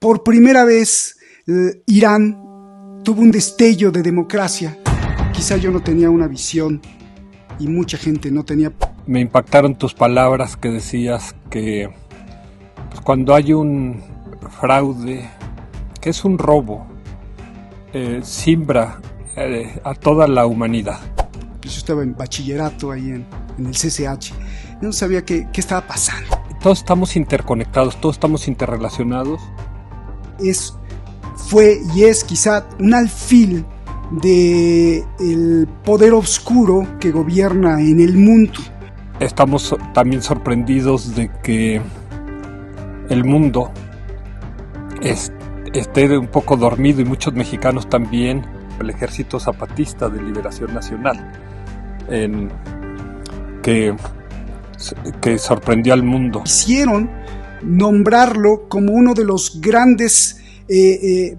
Por primera vez, Irán tuvo un destello de democracia. Quizá yo no tenía una visión y mucha gente no tenía. Me impactaron tus palabras que decías que pues, cuando hay un fraude, que es un robo, simbra a toda la humanidad. Yo estaba en bachillerato ahí en el CCH. No sabía qué estaba pasando. Todos estamos interconectados, todos estamos interrelacionados. Fue y es quizá un alfil del poder oscuro que gobierna en el mundo. Estamos también sorprendidos de que el mundo esté un poco dormido, y muchos mexicanos también. El Ejército Zapatista de Liberación Nacional, que sorprendió al mundo. Quisieron nombrarlo como uno de los grandes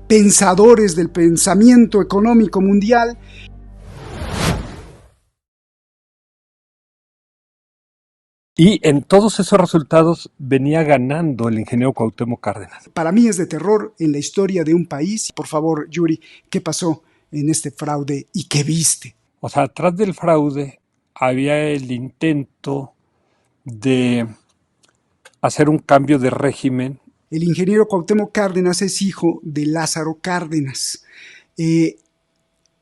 pensadores del pensamiento económico mundial. Y en todos esos resultados venía ganando el ingeniero Cuauhtémoc Cárdenas. Para mí es de terror en la historia de un país. Por favor, Yuri, ¿qué pasó en este fraude y qué viste? O sea, atrás del fraude había el intento de hacer un cambio de régimen. El ingeniero Cuauhtémoc Cárdenas es hijo de Lázaro Cárdenas. En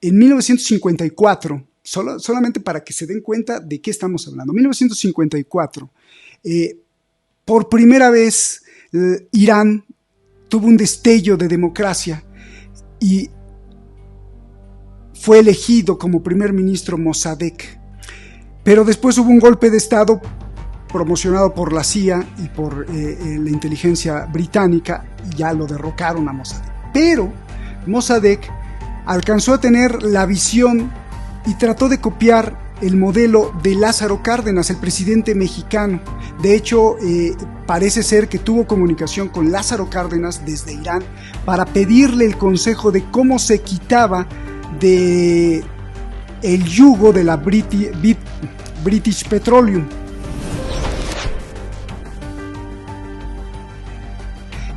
1954, solamente para que se den cuenta de qué estamos hablando, 1954, por primera vez Irán tuvo un destello de democracia y fue elegido como primer ministro Mossadegh. Pero después hubo un golpe de Estado promocionado por la CIA y por la inteligencia británica, y ya lo derrocaron a Mossadegh. Pero Mossadegh alcanzó a tener la visión y trató de copiar el modelo de Lázaro Cárdenas, el presidente mexicano. De hecho, parece ser que tuvo comunicación con Lázaro Cárdenas desde Irán para pedirle el consejo de cómo se quitaba de el yugo de la British Petroleum,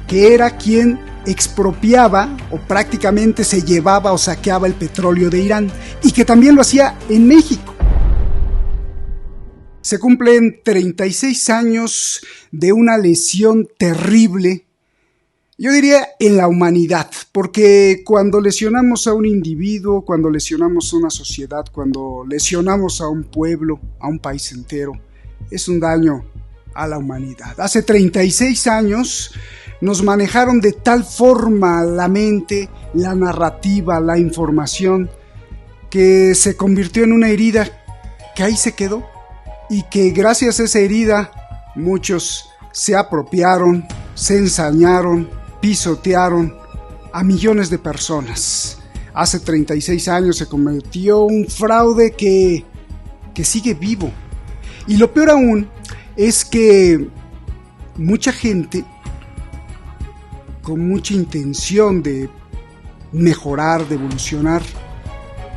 que era quien expropiaba o prácticamente se llevaba o saqueaba el petróleo de Irán, y que también lo hacía en México. Se cumplen 36 años de una lesión terrible, yo diría en la humanidad, porque cuando lesionamos a un individuo, cuando lesionamos a una sociedad, cuando lesionamos a un pueblo, a un país entero, es un daño a la humanidad. Hace 36 años nos manejaron de tal forma la mente, la narrativa, la información, que se convirtió en una herida que ahí se quedó, y que gracias a esa herida muchos se apropiaron, se ensañaron, pisotearon a millones de personas. Hace 36 años se cometió un fraude que sigue vivo. Y lo peor aún es que mucha gente con mucha intención de mejorar, de evolucionar,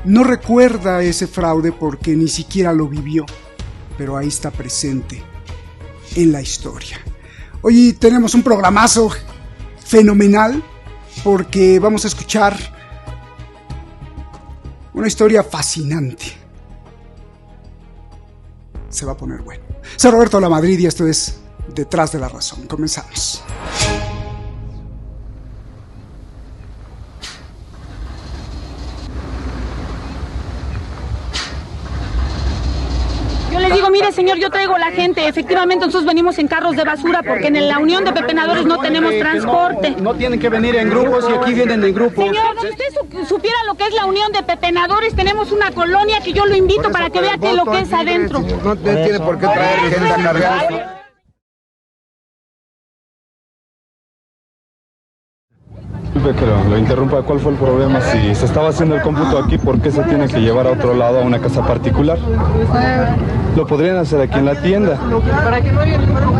no recuerda ese fraude porque ni siquiera lo vivió, pero ahí está presente en la historia. Hoy tenemos un programazo fenomenal porque vamos a escuchar una historia fascinante. Se va a poner bueno. Soy Roberto Lamadrid y esto es Detrás de la Razón. Comenzamos. Le digo, mire señor, yo traigo la gente, efectivamente nosotros venimos en carros de basura porque en la Unión de Pepenadores no tenemos transporte. No tienen que venir en grupos y aquí vienen en grupos. Señor, si usted supiera lo que es la Unión de Pepenadores, tenemos una colonia que yo lo invito para que vea lo que es adentro. No tiene por qué traer gente a cargar. Disculpe que lo interrumpa, ¿cuál fue el problema? Si se estaba haciendo el cómputo aquí, ¿por qué se tiene que llevar a otro lado, a una casa particular? Lo podrían hacer aquí en la tienda.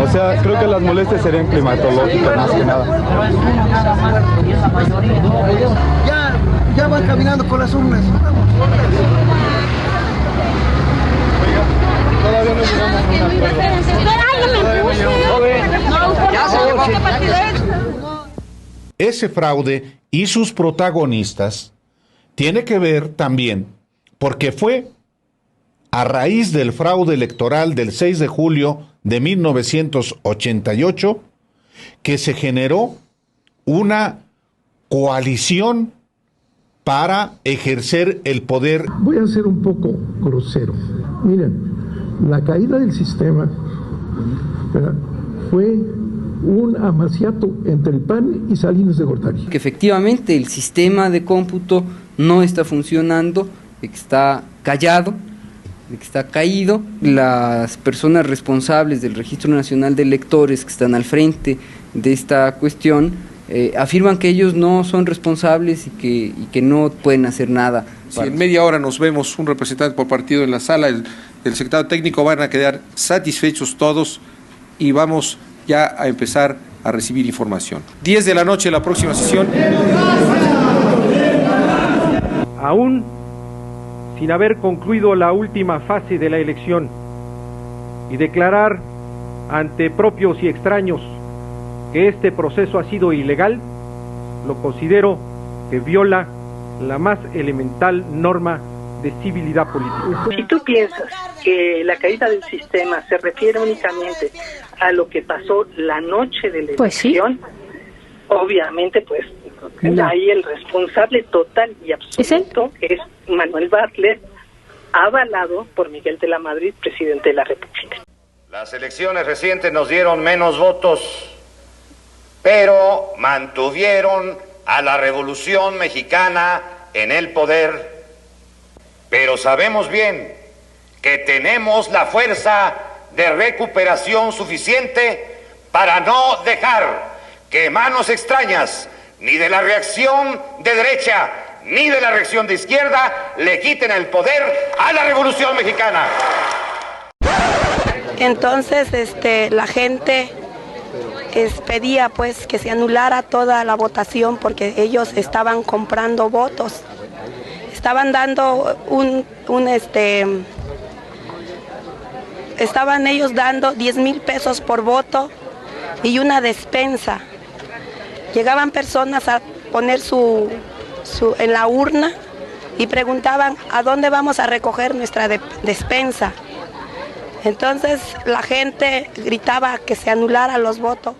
O sea, creo que las molestias serían climatológicas más que nada. Ya van caminando con las urnas. Todavía no llegamos a un acuerdo. ¡Ay, no me puse! No, usted no, ¿qué partido es? ese fraude y sus protagonistas tiene que ver también porque fue a raíz del fraude electoral del 6 de julio de 1988 que se generó una coalición para ejercer el poder. Voy a ser un poco grosero. Miren, la caída del sistema, ¿verdad?, fue un amaciato entre el PAN y Salinas de Gortari. Que efectivamente el sistema de cómputo no está funcionando, que está callado, que está caído. Las personas responsables del Registro Nacional de Electores que están al frente de esta cuestión afirman que ellos no son responsables y que no pueden hacer nada. Si en media hora nos vemos un representante por partido en la sala, el secretario técnico, van a quedar satisfechos todos y vamos ya a empezar a recibir información. 10 de la noche la próxima sesión. Aún sin haber concluido la última fase de la elección y declarar ante propios y extraños que este proceso ha sido ilegal, lo considero que viola la más elemental norma de civilidad política. Si tú piensas que la caída del sistema se refiere únicamente a lo que pasó la noche de la elección, obviamente pues no. Ahí el responsable total y absoluto es Manuel Bartlett, avalado por Miguel de la Madrid, presidente de la República. Las elecciones recientes nos dieron menos votos, pero mantuvieron a la Revolución Mexicana en el poder. Pero sabemos bien que tenemos la fuerza de recuperación suficiente para no dejar que manos extrañas, ni de la reacción de derecha, ni de la reacción de izquierda, le quiten el poder a la Revolución Mexicana. Entonces, la gente pedía pues que se anulara toda la votación porque ellos estaban comprando votos. Estaban dando estaban ellos dando 10,000 pesos por voto y una despensa. Llegaban personas a poner en la urna y preguntaban a dónde vamos a recoger nuestra despensa. Entonces la gente gritaba que se anularan los votos.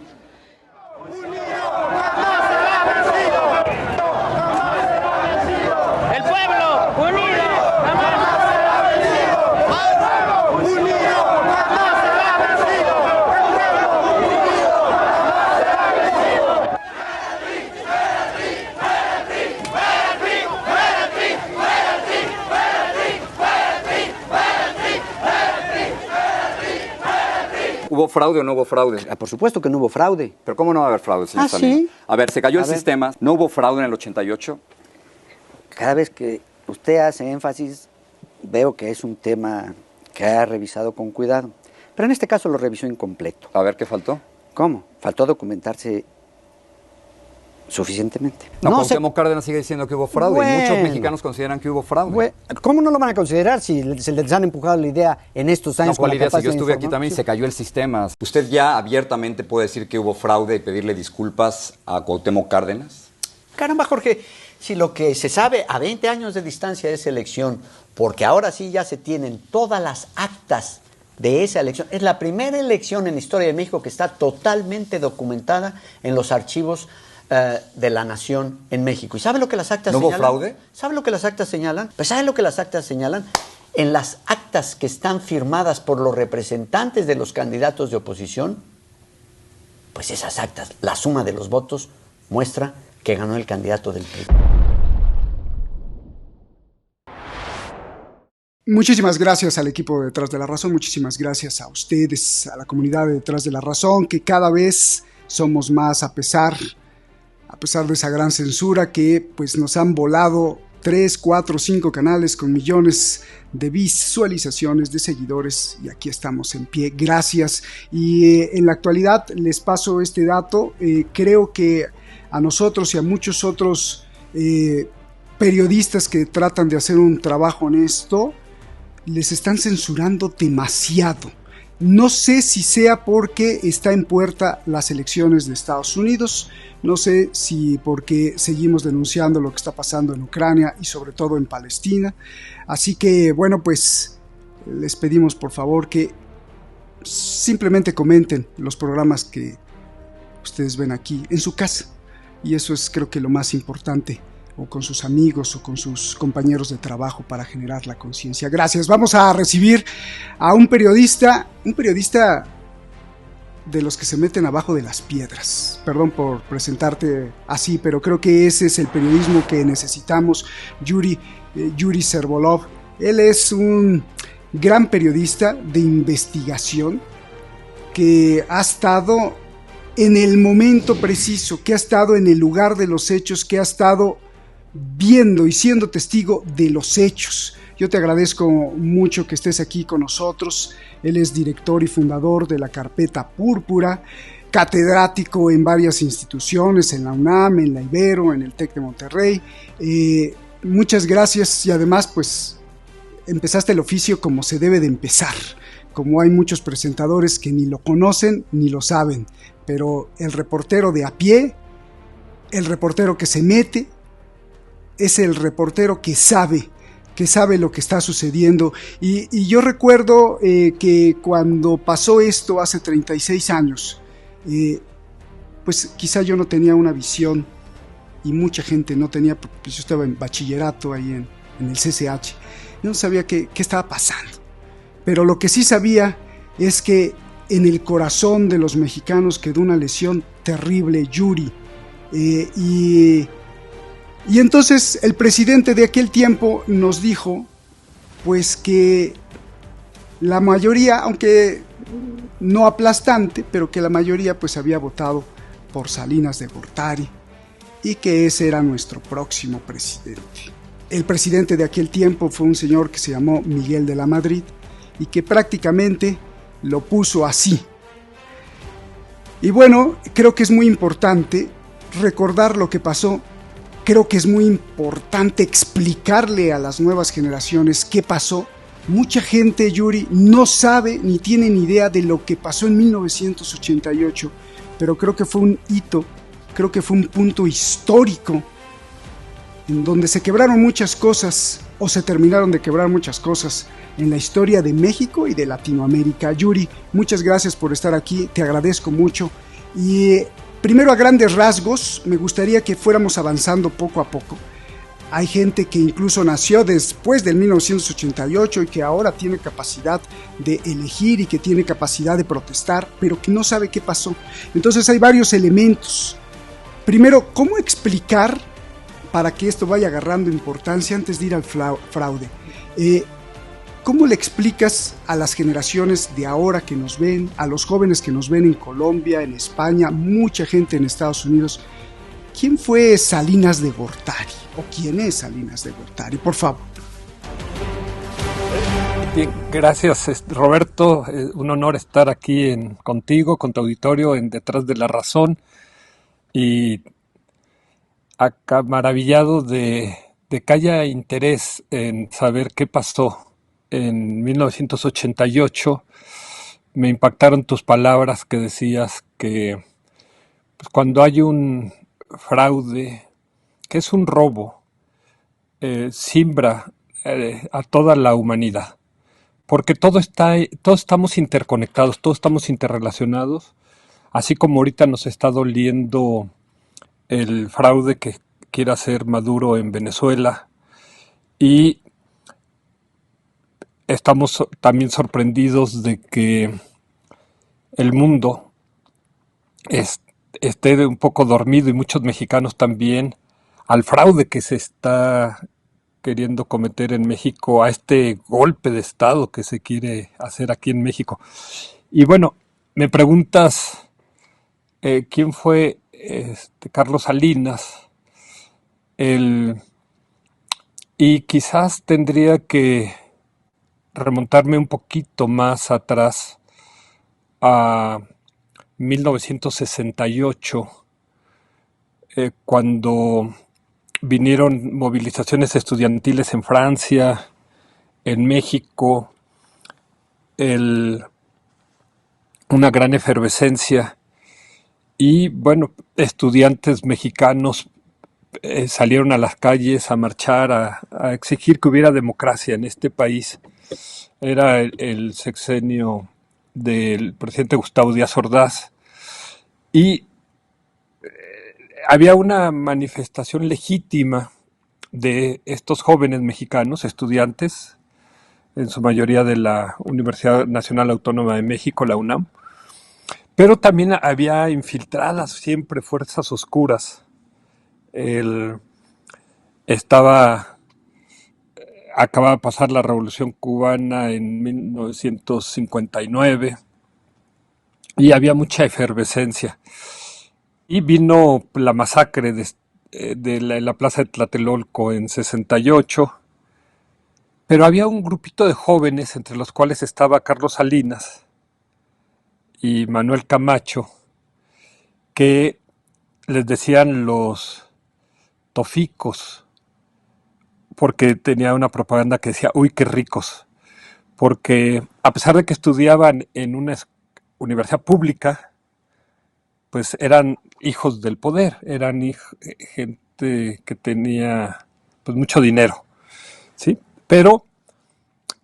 ¿Hubo fraude o no hubo fraude? Por supuesto que no hubo fraude. ¿Pero cómo no va a haber fraude, señor Salinas? ¿Sí? A ver, se cayó el sistema, ¿no hubo fraude en el 88? Cada vez que usted hace énfasis, veo que es un tema que ha revisado con cuidado. Pero en este caso lo revisó incompleto. A ver, ¿qué faltó? ¿Cómo? Faltó documentarse suficientemente. No, Cuauhtémoc Cárdenas sigue diciendo que hubo fraude. Bueno, y muchos mexicanos consideran que hubo fraude. Bueno, ¿cómo no lo van a considerar si se les han empujado la idea en estos años? No, ¿cuál idea? Si yo estuve aquí también, se cayó el sistema. ¿Usted ya abiertamente puede decir que hubo fraude y pedirle disculpas a Cuauhtémoc Cárdenas? Caramba, Jorge, si lo que se sabe a 20 años de distancia de esa elección, porque ahora sí ya se tienen todas las actas de esa elección, es la primera elección en la historia de México que está totalmente documentada en los archivos de la nación en México. ¿Y sabe lo que las actas señalan? ¿No hubo fraude? ¿Sabe lo que las actas señalan? Pues ¿sabe lo que las actas señalan? En las actas que están firmadas por los representantes de los candidatos de oposición, pues esas actas, la suma de los votos muestra que ganó el candidato del PRI. Muchísimas gracias al equipo de Detrás de la Razón, muchísimas gracias a ustedes, a la comunidad de Detrás de la Razón, que cada vez somos más a pesar de esa gran censura que pues nos han volado 3, 4, 5 canales con millones de visualizaciones, de seguidores, y aquí estamos en pie, gracias. Y en la actualidad les paso este dato, creo que a nosotros y a muchos otros periodistas que tratan de hacer un trabajo honesto, les están censurando demasiado. No sé si sea porque está en puerta las elecciones de Estados Unidos, no sé si porque seguimos denunciando lo que está pasando en Ucrania y sobre todo en Palestina. Así que, bueno, pues les pedimos por favor que simplemente comenten los programas que ustedes ven aquí en su casa. Y eso es, creo que, lo más importante, o con sus amigos o con sus compañeros de trabajo, para generar la conciencia. Gracias. Vamos a recibir a un periodista de los que se meten abajo de las piedras. Perdón por presentarte así, pero creo que ese es el periodismo que necesitamos. Yuri Servolov. Él es un gran periodista de investigación que ha estado en el momento preciso, que ha estado en el lugar de los hechos, que ha estado viendo y siendo testigo de los hechos. Yo te agradezco mucho que estés aquí con nosotros. Él es director y fundador de la Carpeta Púrpura, catedrático en varias instituciones, en la UNAM, en la Ibero, en el TEC de Monterrey. Muchas gracias, y además pues empezaste el oficio como se debe de empezar, como hay muchos presentadores que ni lo conocen ni lo saben, pero el reportero de a pie, el reportero que se mete, es el reportero que sabe lo que está sucediendo. Y yo recuerdo que cuando pasó esto hace 36 años, pues quizá yo no tenía una visión, y mucha gente no tenía, porque yo estaba en bachillerato ahí en el CCH, yo no sabía qué estaba pasando. Pero lo que sí sabía es que en el corazón de los mexicanos quedó una lesión terrible, Yuri, y entonces el presidente de aquel tiempo nos dijo pues que la mayoría, aunque no aplastante, pero que la mayoría pues había votado por Salinas de Gortari, y que ese era nuestro próximo presidente. El presidente de aquel tiempo fue un señor que se llamó Miguel de la Madrid, y que prácticamente lo puso así. Y bueno, creo que es muy importante recordar lo que pasó. Creo que es muy importante explicarle a las nuevas generaciones qué pasó. Mucha gente, Yuri, no sabe ni tiene ni idea de lo que pasó en 1988, pero creo que fue un hito, creo que fue un punto histórico en donde se quebraron muchas cosas, o se terminaron de quebrar muchas cosas en la historia de México y de Latinoamérica. Yuri, muchas gracias por estar aquí, te agradezco mucho. Y primero, a grandes rasgos, me gustaría que fuéramos avanzando poco a poco. Hay gente que incluso nació después del 1988 y que ahora tiene capacidad de elegir y que tiene capacidad de protestar, pero que no sabe qué pasó. Entonces hay varios elementos. Primero, ¿cómo explicar, para que esto vaya agarrando importancia antes de ir al fraude? ¿Cómo le explicas a las generaciones de ahora que nos ven, a los jóvenes que nos ven en Colombia, en España, mucha gente en Estados Unidos, quién fue Salinas de Gortari? ¿O quién es Salinas de Gortari? Por favor. Bien, gracias, Roberto. Un honor estar aquí contigo, con tu auditorio, en Detrás de la Razón. Y acá maravillado de que haya interés en saber qué pasó en 1988. Me impactaron tus palabras que decías que pues, cuando hay un fraude, que es un robo, simbra a toda la humanidad, porque todos estamos interconectados, todos estamos interrelacionados, así como ahorita nos está doliendo el fraude que quiere hacer Maduro en Venezuela, y estamos también sorprendidos de que el mundo esté un poco dormido, y muchos mexicanos también, al fraude que se está queriendo cometer en México, a este golpe de Estado que se quiere hacer aquí en México. Y bueno, me preguntas quién fue Carlos Salinas, y quizás tendría que remontarme un poquito más atrás a 1968, cuando vinieron movilizaciones estudiantiles en Francia, en México. El una gran efervescencia y bueno, estudiantes mexicanos salieron a las calles a marchar, a exigir que hubiera democracia en este país. Era el sexenio del presidente Gustavo Díaz Ordaz y había una manifestación legítima de estos jóvenes mexicanos, estudiantes, en su mayoría de la Universidad Nacional Autónoma de México, la UNAM, pero también había infiltradas siempre fuerzas oscuras. Acababa de pasar la Revolución Cubana en 1959 y había mucha efervescencia. Y vino la masacre de la Plaza de Tlatelolco en 68, pero había un grupito de jóvenes, entre los cuales estaba Carlos Salinas y Manuel Camacho, que les decían los toficos, porque tenía una propaganda que decía, uy, qué ricos, porque a pesar de que estudiaban en una universidad pública, pues eran hijos del poder, eran gente que tenía pues mucho dinero, ¿sí? Pero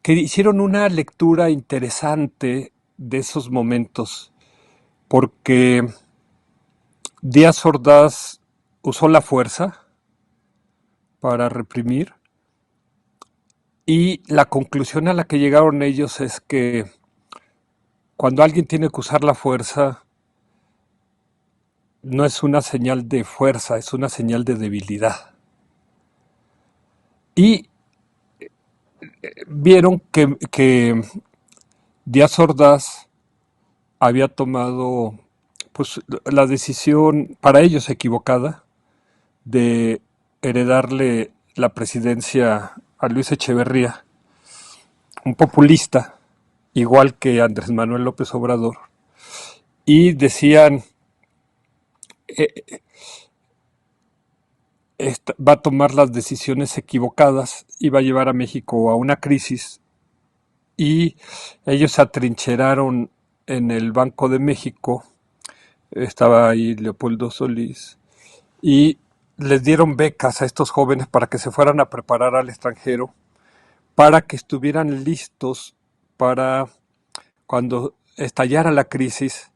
que hicieron una lectura interesante de esos momentos, porque Díaz Ordaz usó la fuerza para reprimir y la conclusión a la que llegaron ellos es que cuando alguien tiene que usar la fuerza, no es una señal de fuerza, es una señal de debilidad. Y vieron que Díaz Ordaz había tomado pues, la decisión, para ellos equivocada, de heredarle la presidencia a Luis Echeverría, un populista, igual que Andrés Manuel López Obrador, y decían, va a tomar las decisiones equivocadas y va a llevar a México a una crisis, y ellos se atrincheraron en el Banco de México, estaba ahí Leopoldo Solís, y les dieron becas a estos jóvenes para que se fueran a preparar al extranjero, para que estuvieran listos para cuando estallara la crisis,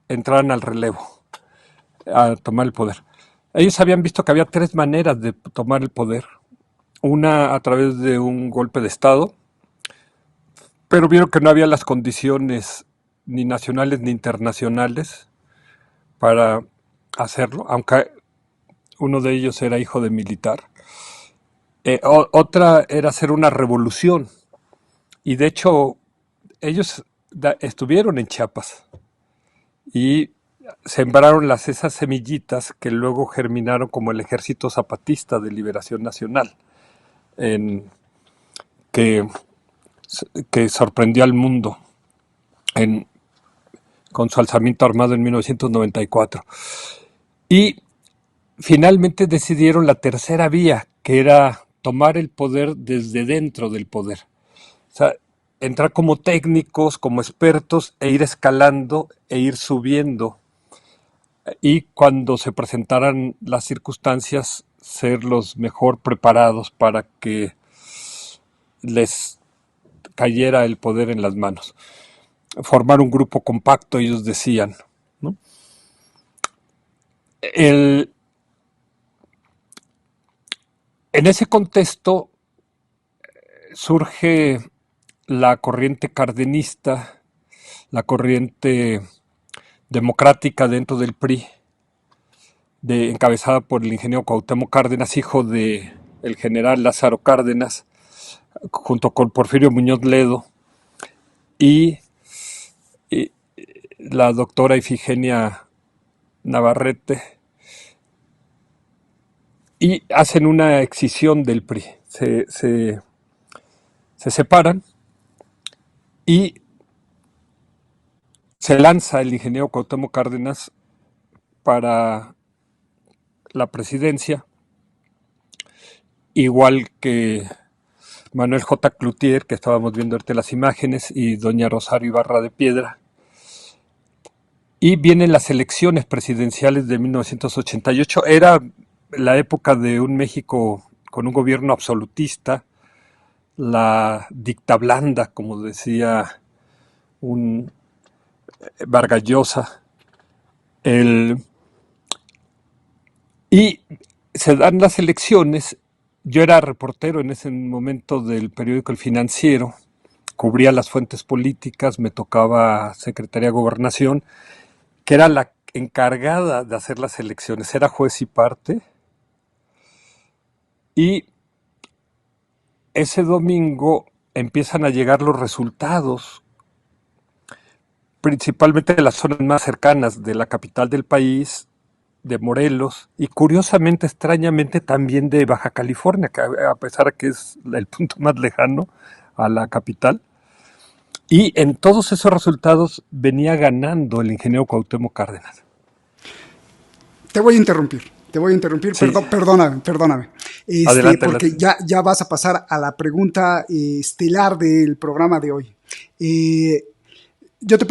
entraran al relevo, a tomar el poder. Ellos habían visto que había tres maneras de tomar el poder. Una a través de un golpe de Estado, pero vieron que no había las condiciones ni nacionales ni internacionales para hacerlo, aunque uno de ellos era hijo de militar. Otra era hacer una revolución, y de hecho ellos estuvieron en Chiapas y sembraron esas semillitas que luego germinaron como el Ejército Zapatista de Liberación Nacional, que sorprendió al mundo con su alzamiento armado en 1994. Y finalmente decidieron la tercera vía, que era tomar el poder desde dentro del poder. O sea, entrar como técnicos, como expertos, e ir escalando, e ir subiendo. Y cuando se presentaran las circunstancias, ser los mejor preparados para que les cayera el poder en las manos. Formar un grupo compacto, ellos decían, ¿no? En ese contexto surge la corriente cardenista, la corriente democrática dentro del PRI, encabezada por el ingeniero Cuauhtémoc Cárdenas, hijo del general Lázaro Cárdenas, junto con Porfirio Muñoz Ledo y la doctora Ifigenia Navarrete, y hacen una escisión del PRI. Se separan y se lanza el ingeniero Cuauhtémoc Cárdenas para la presidencia, igual que Manuel J. Cloutier, que estábamos viendo ahorita las imágenes, y doña Rosario Ibarra de Piedra. Y vienen las elecciones presidenciales de 1988. Era la época de un México con un gobierno absolutista, la dicta blanda, como decía un Vargas Llosa. Y se dan las elecciones. Yo era reportero en ese momento del periódico El Financiero, cubría las fuentes políticas, me tocaba Secretaría de Gobernación, que era la encargada de hacer las elecciones, era juez y parte. Y ese domingo empiezan a llegar los resultados, principalmente de las zonas más cercanas de la capital del país, de Morelos, y curiosamente, extrañamente, también de Baja California, que a pesar de que es el punto más lejano a la capital. Y en todos esos resultados venía ganando el ingeniero Cuauhtémoc Cárdenas. Te voy a interrumpir, sí. Perdóname. Adelante, porque adelante. Ya vas a pasar a la pregunta estelar del programa de hoy. Yo te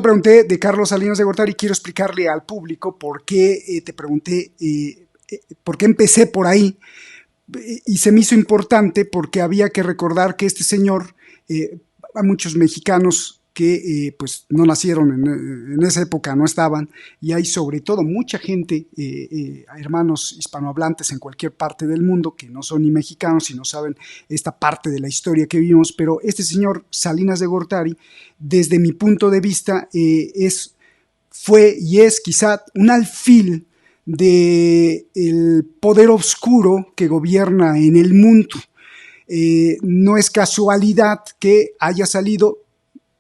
pregunté de Carlos Salinas de Gortari y quiero explicarle al público por qué te pregunté, por qué empecé por ahí, y se me hizo importante porque había que recordar que este señor, a muchos mexicanos que pues no nacieron en esa época, no estaban, y hay sobre todo mucha gente, hermanos hispanohablantes en cualquier parte del mundo que no son ni mexicanos y no saben esta parte de la historia que vivimos, pero este señor Salinas de Gortari, desde mi punto de vista, fue y es quizá un alfil del poder oscuro que gobierna en el mundo. No es casualidad que haya salido,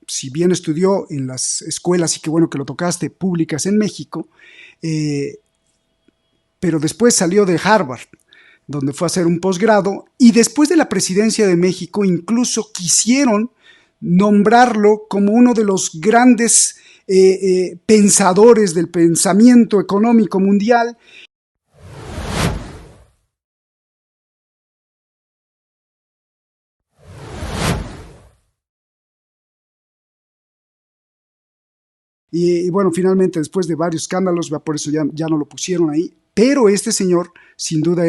si bien estudió en las escuelas, y qué bueno que lo tocaste, públicas en México, pero después salió de Harvard, donde fue a hacer un posgrado, y después de la presidencia de México incluso quisieron nombrarlo como uno de los grandes pensadores del pensamiento económico mundial. Y bueno, finalmente, después de varios escándalos, por eso ya no lo pusieron ahí. Pero este señor, sin duda,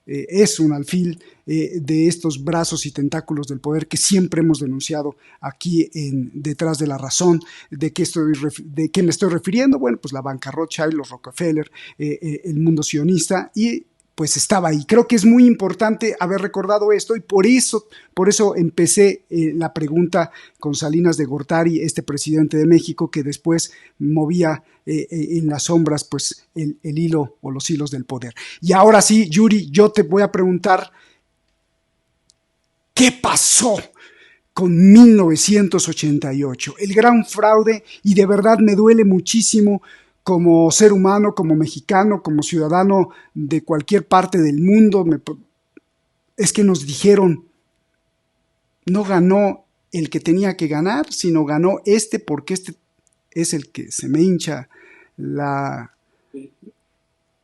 es un alfil de estos brazos y tentáculos del poder que siempre hemos denunciado aquí en Detrás de la Razón. ¿De qué me estoy refiriendo? Bueno, pues la banca Rothschild, los Rockefeller, el mundo sionista, y pues estaba ahí. Creo que es muy importante haber recordado esto y por eso empecé la pregunta con Salinas de Gortari, este presidente de México que después movía en las sombras pues el hilo o los hilos del poder. Y ahora sí, Yuri, yo te voy a preguntar, ¿qué pasó con 1988? El gran fraude, y de verdad me duele muchísimo como ser humano, como mexicano, como ciudadano de cualquier parte del mundo, es que nos dijeron, no ganó el que tenía que ganar, sino ganó porque este es el que se me hincha la...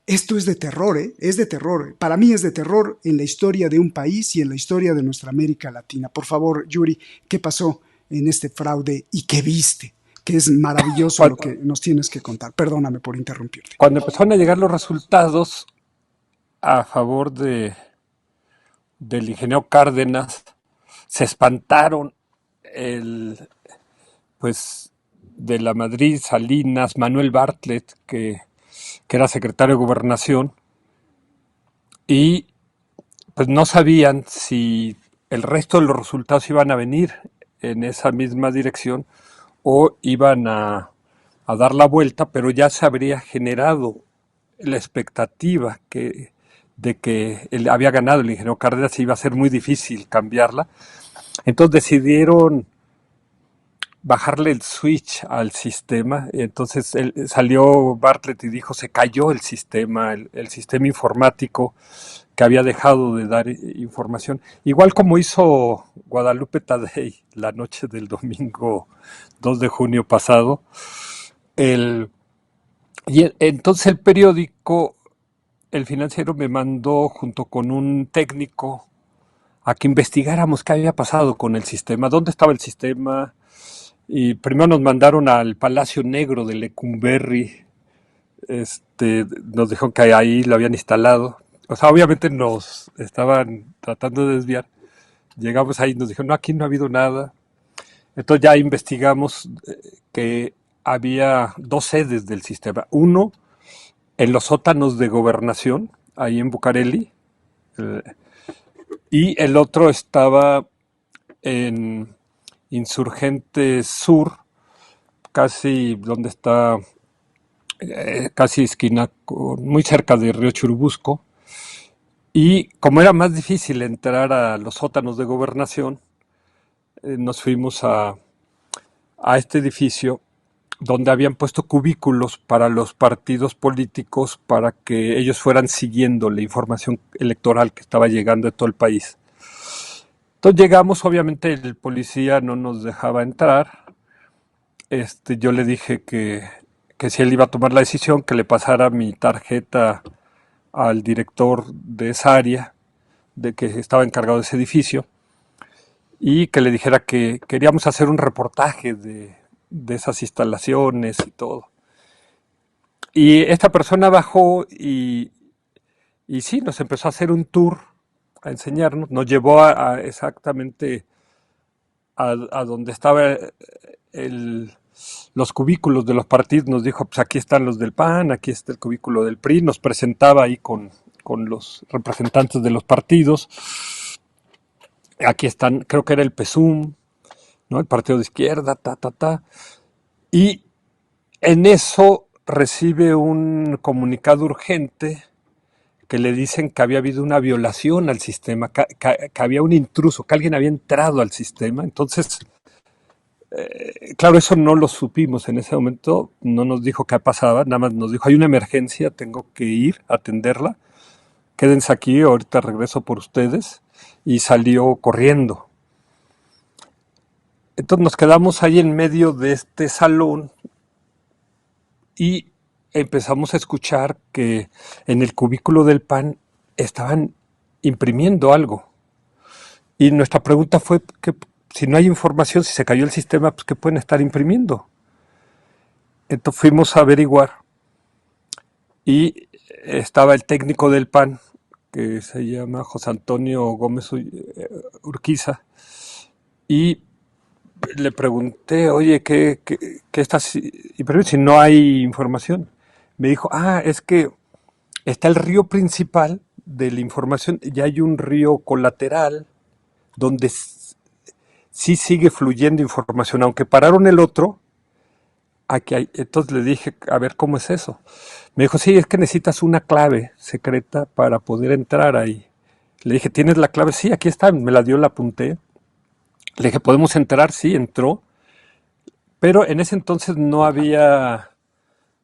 Esto es de terror, es de terror. Para mí es de terror en la historia de un país y en la historia de nuestra América Latina. Por favor, Yuri, ¿qué pasó en este fraude y qué viste? Que es maravilloso lo que nos tienes que contar. Perdóname por interrumpirte. Cuando empezaron a llegar los resultados a favor del ingeniero Cárdenas, se espantaron de la Madrid, Salinas, Manuel Bartlett, que era secretario de Gobernación, y pues no sabían si el resto de los resultados iban a venir en esa misma dirección o iban a dar la vuelta, pero ya se habría generado la expectativa de que él había ganado el ingeniero Cárdenas y iba a ser muy difícil cambiarla. Entonces decidieron bajarle el switch al sistema, y entonces salió Bartlett y dijo, se cayó el sistema informático que había dejado de dar información, igual como hizo Guadalupe Tadei la noche del domingo 2 de junio pasado. Entonces el periódico, El Financiero, me mandó junto con un técnico a que investigáramos qué había pasado con el sistema, dónde estaba el sistema, Y primero nos mandaron al Palacio Negro de Lecumberri. Nos dijeron que ahí lo habían instalado. O sea, obviamente nos estaban tratando de desviar. Llegamos ahí y nos dijeron, no, aquí no ha habido nada. Entonces ya investigamos que había 2 sedes del sistema. Uno en los sótanos de Gobernación, ahí en Bucareli, y el otro estaba en Insurgentes Sur, casi donde está, casi esquina, muy cerca de Río Churubusco. Y como era más difícil entrar a los sótanos de Gobernación, nos fuimos a este edificio donde habían puesto cubículos para los partidos políticos para que ellos fueran siguiendo la información electoral que estaba llegando de todo el país. Entonces llegamos, obviamente el policía no nos dejaba entrar. Yo le dije que si él iba a tomar la decisión, que le pasara mi tarjeta al director de esa área, de que estaba encargado de ese edificio, y que le dijera que queríamos hacer un reportaje de esas instalaciones y todo. Y esta persona bajó y sí, nos empezó a hacer un tour, a enseñarnos, nos llevó a exactamente a donde estaban los cubículos de los partidos. Nos dijo, pues aquí están los del PAN, aquí está el cubículo del PRI, nos presentaba ahí con los representantes de los partidos. Aquí están, creo que era el PSUM, ¿no? El partido de izquierda, y en eso recibe un comunicado urgente que le dicen que había habido una violación al sistema, que había un intruso, que alguien había entrado al sistema. Entonces, claro, eso no lo supimos en ese momento, no nos dijo qué pasaba, nada más nos dijo, hay una emergencia, tengo que ir a atenderla, quédense aquí, ahorita regreso por ustedes, y salió corriendo. Entonces nos quedamos ahí en medio de este salón y empezamos a escuchar que en el cubículo del PAN estaban imprimiendo algo. Y nuestra pregunta fue que si no hay información, si se cayó el sistema, pues ¿qué pueden estar imprimiendo? Entonces fuimos a averiguar y estaba el técnico del PAN, que se llama José Antonio Gómez Urquiza, y le pregunté, oye, ¿qué estás imprimiendo si no hay información? Me dijo, es que está el río principal de la información, ya hay un río colateral donde sí sigue fluyendo información, aunque pararon el otro, aquí hay. Entonces le dije, a ver, ¿cómo es eso? Me dijo, sí, es que necesitas una clave secreta para poder entrar ahí. Le dije, ¿tienes la clave? Sí, aquí está, me la dio, la apunté. Le dije, ¿podemos entrar? Sí, entró. Pero en ese entonces no había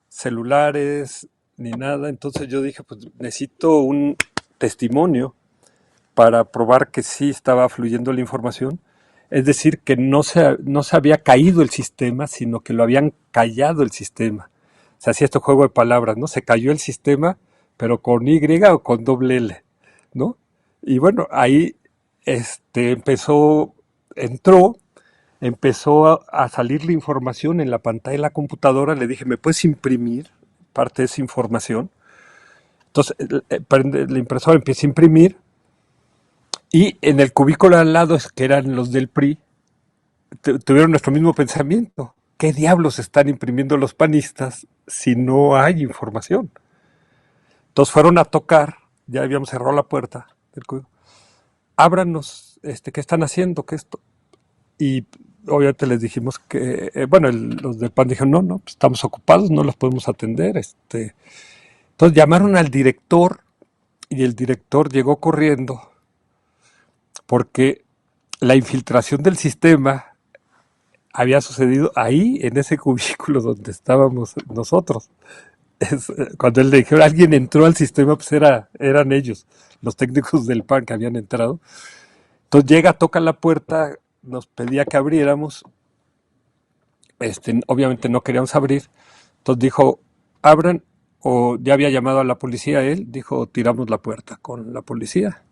celulares ni nada. Entonces yo dije, pues necesito un testimonio para probar que sí estaba fluyendo la información. Es decir, que no se había caído el sistema, sino que lo habían callado el sistema. Se hacía este juego de palabras, ¿no? Se cayó el sistema, pero con Y o con doble L, ¿no? Y bueno, ahí empezó a salir la información en la pantalla de la computadora. Le dije, ¿me puedes imprimir parte de esa información? Entonces, prende la impresora, empieza a imprimir, y en el cubículo al lado, que eran los del PRI, tuvieron nuestro mismo pensamiento. ¿Qué diablos están imprimiendo los panistas si no hay información? Entonces fueron a tocar, ya habíamos cerrado la puerta del cubículo. Ábranos, ¿qué están haciendo? ¿Qué esto? Y obviamente les dijimos que, los del PAN dijeron, no, pues estamos ocupados, no los podemos atender. Entonces llamaron al director y el director llegó corriendo porque la infiltración del sistema había sucedido ahí, en ese cubículo donde estábamos nosotros. Cuando él le dijeron, alguien entró al sistema, pues eran ellos, los técnicos del PAN que habían entrado. Entonces llega, toca la puerta, nos pedía que abriéramos. Obviamente no queríamos abrir. Entonces dijo, abran, o ya había llamado a la policía él, dijo, tiramos la puerta con la policía.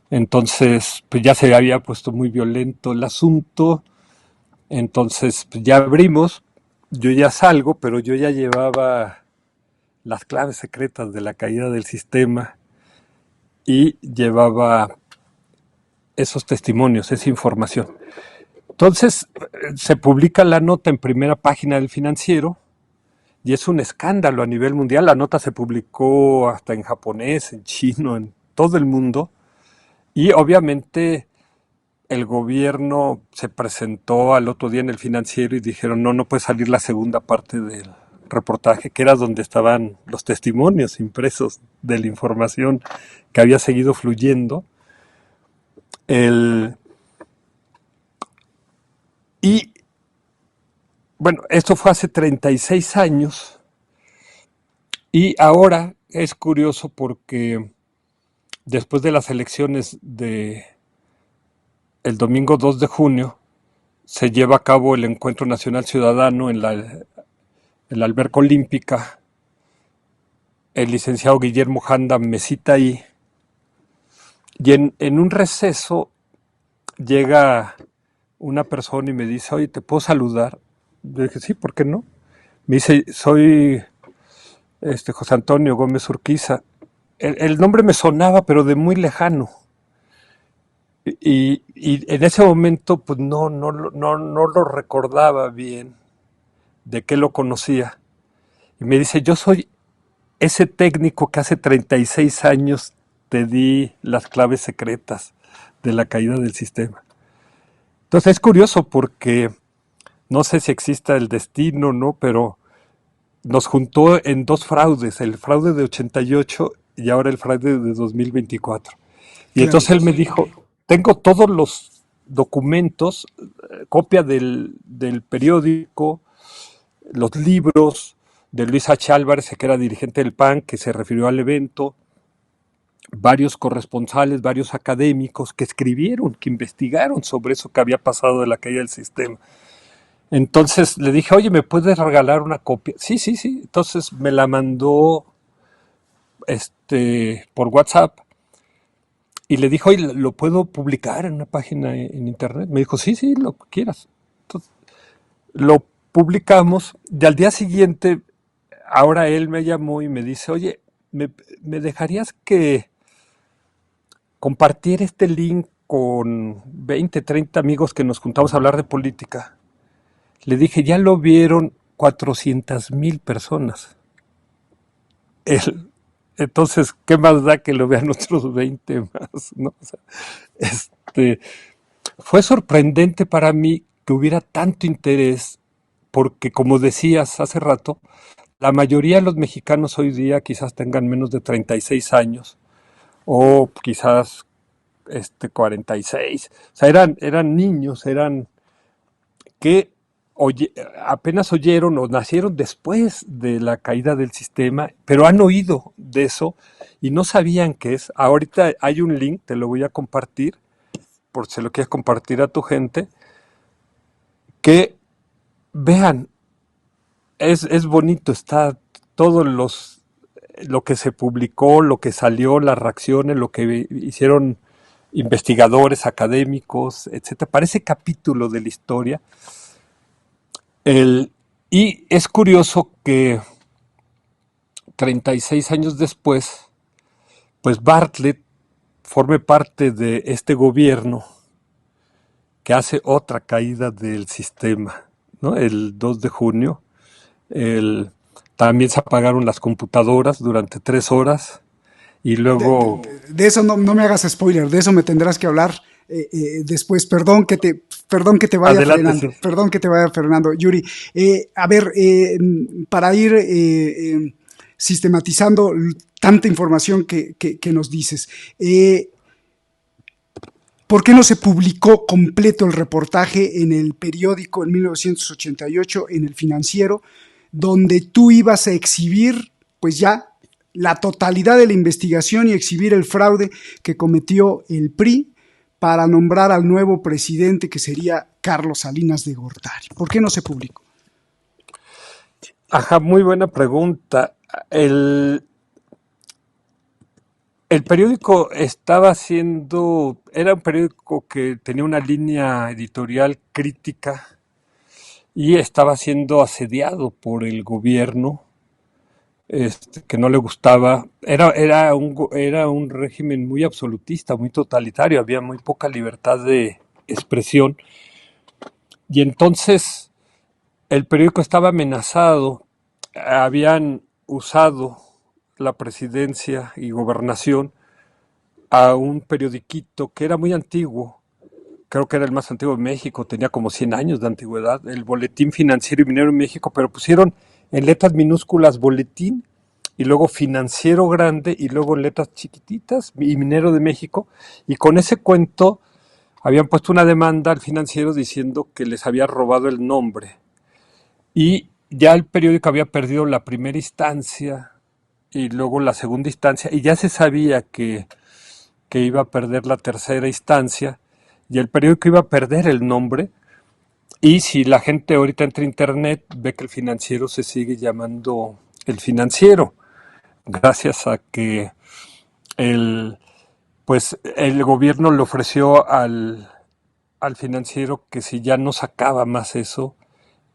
Entonces, pues ya se había puesto muy violento el asunto. Entonces pues, ya abrimos, yo ya salgo, pero yo ya llevaba las claves secretas de la caída del sistema y llevaba esos testimonios, esa información. Entonces se publica la nota en primera página del Financiero y es un escándalo a nivel mundial. La nota se publicó hasta en japonés, en chino, en todo el mundo, y obviamente el gobierno se presentó al otro día en el Financiero y dijeron no puede salir la segunda parte del reportaje, que era donde estaban los testimonios impresos de la información que había seguido fluyendo. Y bueno, esto fue hace 36 años y ahora es curioso porque después de las elecciones de el domingo 2 de junio se lleva a cabo el Encuentro Nacional Ciudadano en la Alberca Olímpica. El licenciado Guillermo Janda me cita ahí y en un receso llega una persona y me dice, oye, ¿te puedo saludar? Yo dije, sí, ¿por qué no? Me dice, soy José Antonio Gómez Urquiza. El nombre me sonaba, pero de muy lejano. Y en ese momento, pues no lo recordaba bien, de qué lo conocía. Y me dice, yo soy ese técnico que hace 36 años te di las claves secretas de la caída del sistema. Entonces es curioso porque no sé si exista el destino, ¿no? Pero nos juntó en dos fraudes, el fraude de 88 y ahora el fraude de 2024. Y claro, entonces él me dijo, tengo todos los documentos, copia del periódico, los libros de Luis H. Álvarez, que era dirigente del PAN, que se refirió al evento, varios corresponsales, varios académicos que escribieron, que investigaron sobre eso que había pasado de la caída del sistema. Entonces le dije, oye, ¿me puedes regalar una copia? Sí. Entonces me la mandó por WhatsApp y le dije, oye, ¿lo puedo publicar en una página en internet? Me dijo, sí, lo que quieras. Entonces lo publicamos y al día siguiente, ahora él me llamó y me dice, oye, ¿me dejarías que compartir este link con 20, 30 amigos que nos juntamos a hablar de política? Le dije, ya lo vieron 400,000 personas. Entonces, ¿qué más da que lo vean otros 20 más? ¿No? O sea, fue sorprendente para mí que hubiera tanto interés, porque como decías hace rato, la mayoría de los mexicanos hoy día quizás tengan menos de 36 años, o quizás 46. O sea, eran niños, eran que apenas oyeron o nacieron después de la caída del sistema, pero han oído de eso y no sabían qué es. Ahorita hay un link, te lo voy a compartir, por si lo quieres compartir a tu gente, que vean, es bonito, está todo lo que se publicó, lo que salió, las reacciones, lo que hicieron investigadores, académicos, etcétera. Parece capítulo de la historia. Y es curioso que 36 años después, pues Bartlett forme parte de este gobierno que hace otra caída del sistema, ¿no? El 2 de junio. También se apagaron las computadoras durante 3 horas y luego... De eso no me hagas spoiler, de eso me tendrás que hablar después. Perdón que te vaya frenando. Perdón que te vaya frenando, Yuri. A ver, para ir sistematizando tanta información que nos dices, ¿por qué no se publicó completo el reportaje en el periódico en 1988, en el Financiero, donde tú ibas a exhibir, pues ya, la totalidad de la investigación y exhibir el fraude que cometió el PRI para nombrar al nuevo presidente, que sería Carlos Salinas de Gortari? ¿Por qué no se publicó? Ajá, muy buena pregunta. El periódico era un periódico que tenía una línea editorial crítica y estaba siendo asediado por el gobierno, que no le gustaba. Era un régimen muy absolutista, muy totalitario, había muy poca libertad de expresión, y entonces el periódico estaba amenazado. Habían usado la presidencia y gobernación a un periodiquito que era muy antiguo, creo que era el más antiguo de México, tenía como 100 años de antigüedad, el Boletín Financiero y Minero en México, pero pusieron en letras minúsculas Boletín y luego Financiero grande y luego en letras chiquititas y Minero de México, y con ese cuento habían puesto una demanda al Financiero diciendo que les había robado el nombre, y ya el periódico había perdido la primera instancia y luego la segunda instancia, y ya se sabía que iba a perder la tercera instancia, y el periódico iba a perder el nombre. Y si la gente ahorita entra a internet, ve que el Financiero se sigue llamando El Financiero, gracias a que el gobierno le ofreció al Financiero que si ya no sacaba más eso,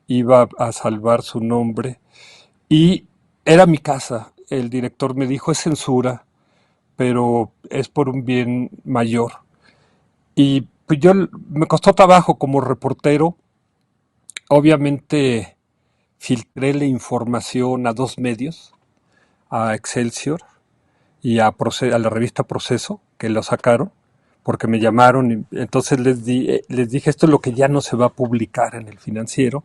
iba a salvar su nombre. Y era mi casa. El director me dijo, es censura, pero es por un bien mayor. Y pues me costó trabajo como reportero. Obviamente filtré la información a 2 medios, a Excelsior y a la revista Proceso, que lo sacaron, porque me llamaron, y entonces les dije, esto es lo que ya no se va a publicar en el Financiero.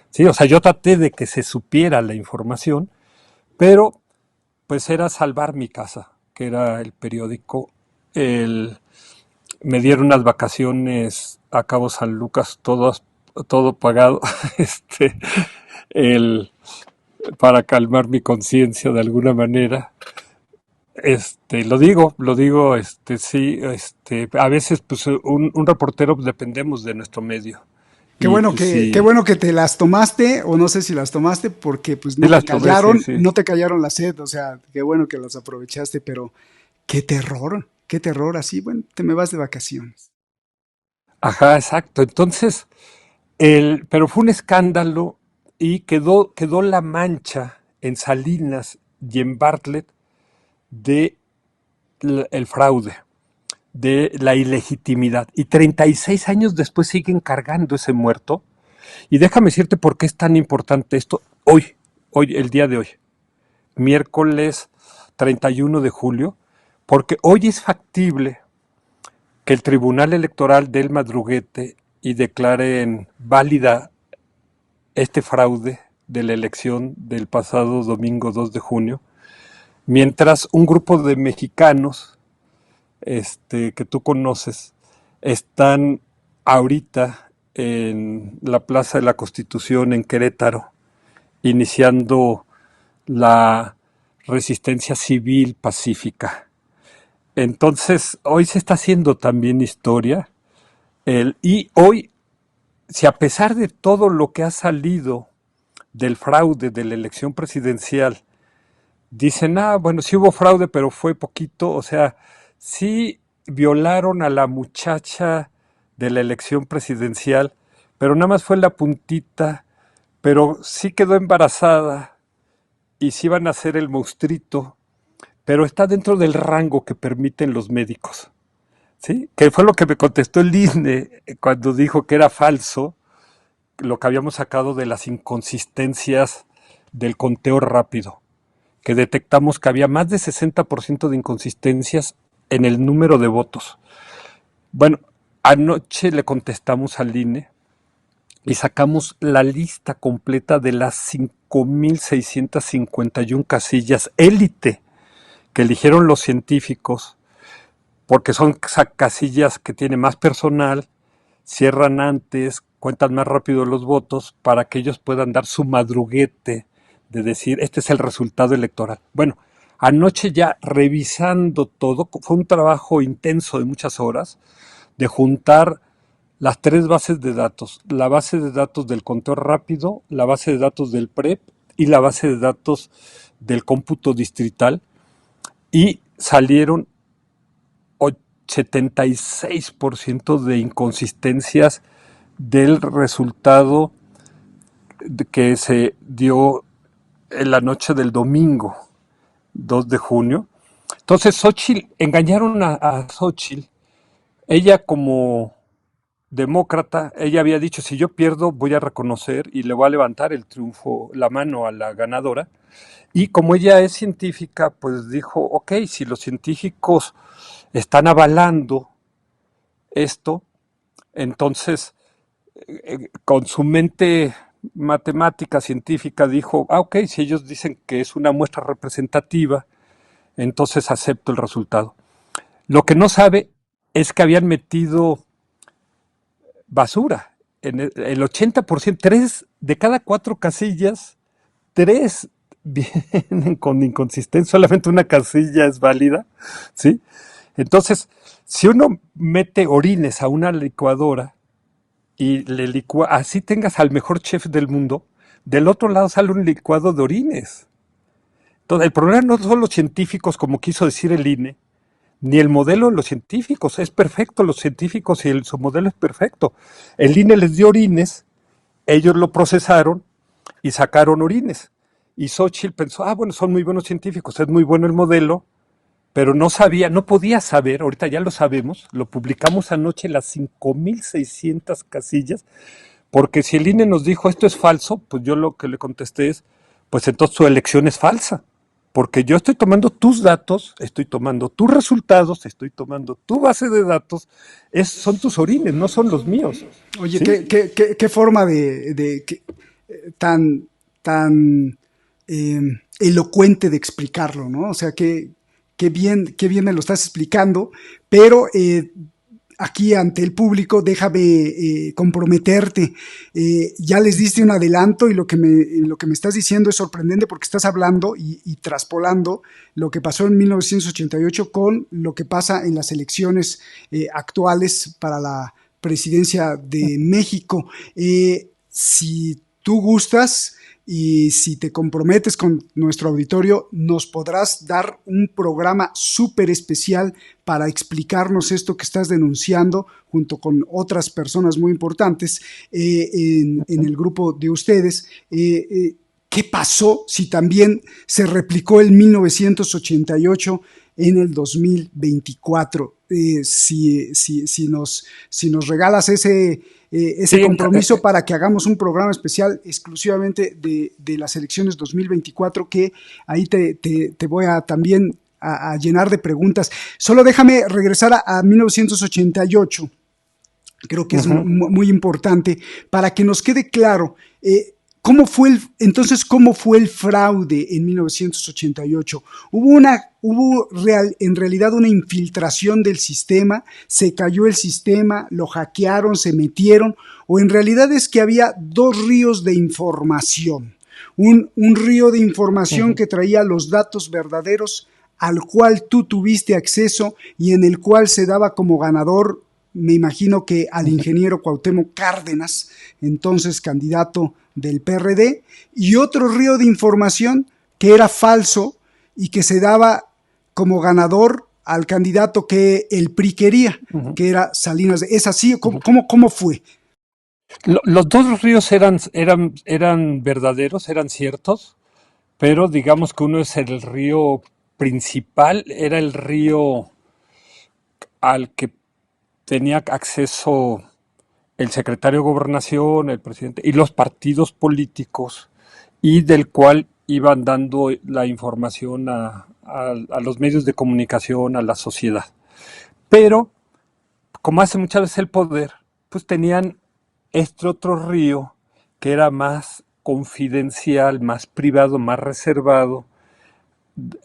Sí, o sea, yo traté de que se supiera la información, pero pues era salvar mi casa, que era el periódico. Me dieron unas vacaciones a Cabo San Lucas, todo pagado, para calmar mi conciencia de alguna manera. Lo digo, sí, a veces pues un reportero dependemos de nuestro medio. Qué bueno, qué bueno que te las tomaste, o no sé si las tomaste, porque pues no te callaron, no te callaron la sed, o sea, qué bueno que las aprovechaste, pero qué terror, así, bueno, te me vas de vacaciones. Ajá, exacto. Entonces, pero fue un escándalo y quedó la mancha en Salinas y en Bartlett de el fraude, de la ilegitimidad. Y 36 años después siguen cargando ese muerto. Y déjame decirte por qué es tan importante esto hoy, el día de hoy, miércoles 31 de julio, porque hoy es factible que el Tribunal Electoral dé el madruguete y declare válida este fraude de la elección del pasado domingo 2 de junio, mientras un grupo de mexicanos que tú conoces están ahorita en la Plaza de la Constitución en Querétaro, iniciando la resistencia civil pacífica. Entonces, hoy se está haciendo también historia, y hoy, si a pesar de todo lo que ha salido del fraude de la elección presidencial, dicen, bueno, sí hubo fraude, pero fue poquito, o sea, sí violaron a la muchacha de la elección presidencial, pero nada más fue la puntita, pero sí quedó embarazada y sí van a hacer el monstruito, pero está dentro del rango que permiten los médicos, ¿sí? Que fue lo que me contestó el INE cuando dijo que era falso lo que habíamos sacado de las inconsistencias del conteo rápido, que detectamos que había más de 60% de inconsistencias en el número de votos. Bueno, anoche le contestamos al INE y sacamos la lista completa de las 5,651 casillas élite que eligieron los científicos, porque son casillas que tienen más personal, cierran antes, cuentan más rápido los votos, para que ellos puedan dar su madruguete de decir, este es el resultado electoral. Bueno, anoche ya revisando todo, fue un trabajo intenso de muchas horas, de juntar las 3 bases de datos, la base de datos del conteo rápido, la base de datos del PREP y la base de datos del cómputo distrital, y salieron 76% de inconsistencias del resultado que se dio en la noche del domingo, 2 de junio. Entonces engañaron a Xóchitl. Ella como demócrata, ella había dicho, si yo pierdo voy a reconocer y le voy a levantar el triunfo, la mano a la ganadora. Y como ella es científica, pues dijo, ok, si los científicos están avalando esto, entonces con su mente matemática, científica, dijo, ok, si ellos dicen que es una muestra representativa, entonces acepto el resultado. Lo que no sabe es que habían metido basura. En el 80%, 3 de cada 4 casillas, 3 vienen con inconsistencia, solamente una casilla es válida, ¿sí? Entonces, si uno mete orines a una licuadora y le licúa, así tengas al mejor chef del mundo, del otro lado sale un licuado de orines. Entonces, el problema no son los científicos, como quiso decir el INE, ni el modelo de los científicos. Es perfecto los científicos y su modelo es perfecto. El INE les dio orines, ellos lo procesaron y sacaron orines. Y Xóchitl pensó, bueno, son muy buenos científicos, es muy bueno el modelo, pero no podía saber, ahorita ya lo sabemos, lo publicamos anoche en las 5,600 casillas, porque si el INE nos dijo esto es falso, pues yo lo que le contesté es, pues entonces tu elección es falsa, porque yo estoy tomando tus datos, estoy tomando tus resultados, estoy tomando tu base de datos, son tus orines, no son los míos. Oye, ¿sí? ¿qué forma tan elocuente de explicarlo, ¿no? O sea, qué bien me lo estás explicando, pero aquí ante el público déjame comprometerte. Ya les diste un adelanto y lo que me estás diciendo es sorprendente porque estás hablando y traspolando lo que pasó en 1988 con lo que pasa en las elecciones actuales para la presidencia de México. Si tú gustas y si te comprometes con nuestro auditorio, nos podrás dar un programa súper especial para explicarnos esto que estás denunciando junto con otras personas muy importantes en el grupo de ustedes. ¿Qué pasó si también se replicó el 1988 en el 2024? Si nos regalas ese compromiso para que hagamos un programa especial exclusivamente de las elecciones 2024, que ahí te voy a también a llenar de preguntas. Solo déjame regresar a 1988, creo que es muy importante para que nos quede claro ¿cómo fue el fraude en 1988? Hubo en realidad una infiltración del sistema, se cayó el sistema, lo hackearon, se metieron, o en realidad es que había 2 ríos de información. Un río de información que traía los datos verdaderos al cual tú tuviste acceso y en el cual se daba como ganador, me imagino que al ingeniero Cuauhtémoc Cárdenas, entonces candidato del PRD, y otro río de información que era falso y que se daba como ganador al candidato que el PRI quería, que era Salinas. ¿Es así? ¿Cómo fue? Los 2 ríos eran verdaderos, eran ciertos, pero digamos que uno es el río principal, era el río al que tenía acceso el secretario de Gobernación, el presidente y los partidos políticos, y del cual iban dando la información a los medios de comunicación, a la sociedad. Pero, como hace muchas veces el poder, pues tenían este otro río que era más confidencial, más privado, más reservado,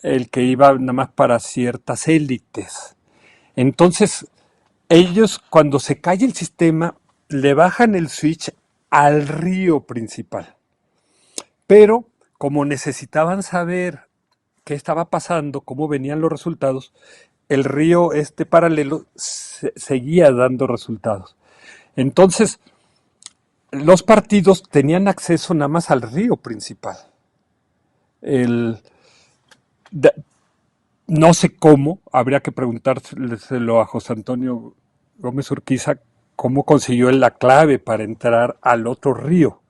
el que iba nada más para ciertas élites. Entonces, ellos, cuando se cae el sistema, le bajan el switch al río principal. Pero, como necesitaban saber qué estaba pasando, cómo venían los resultados, el río paralelo seguía dando resultados. Entonces, los partidos tenían acceso nada más al río principal. No sé cómo, habría que preguntárselo a José Antonio Gómez Urquiza, cómo consiguió la clave para entrar al otro río,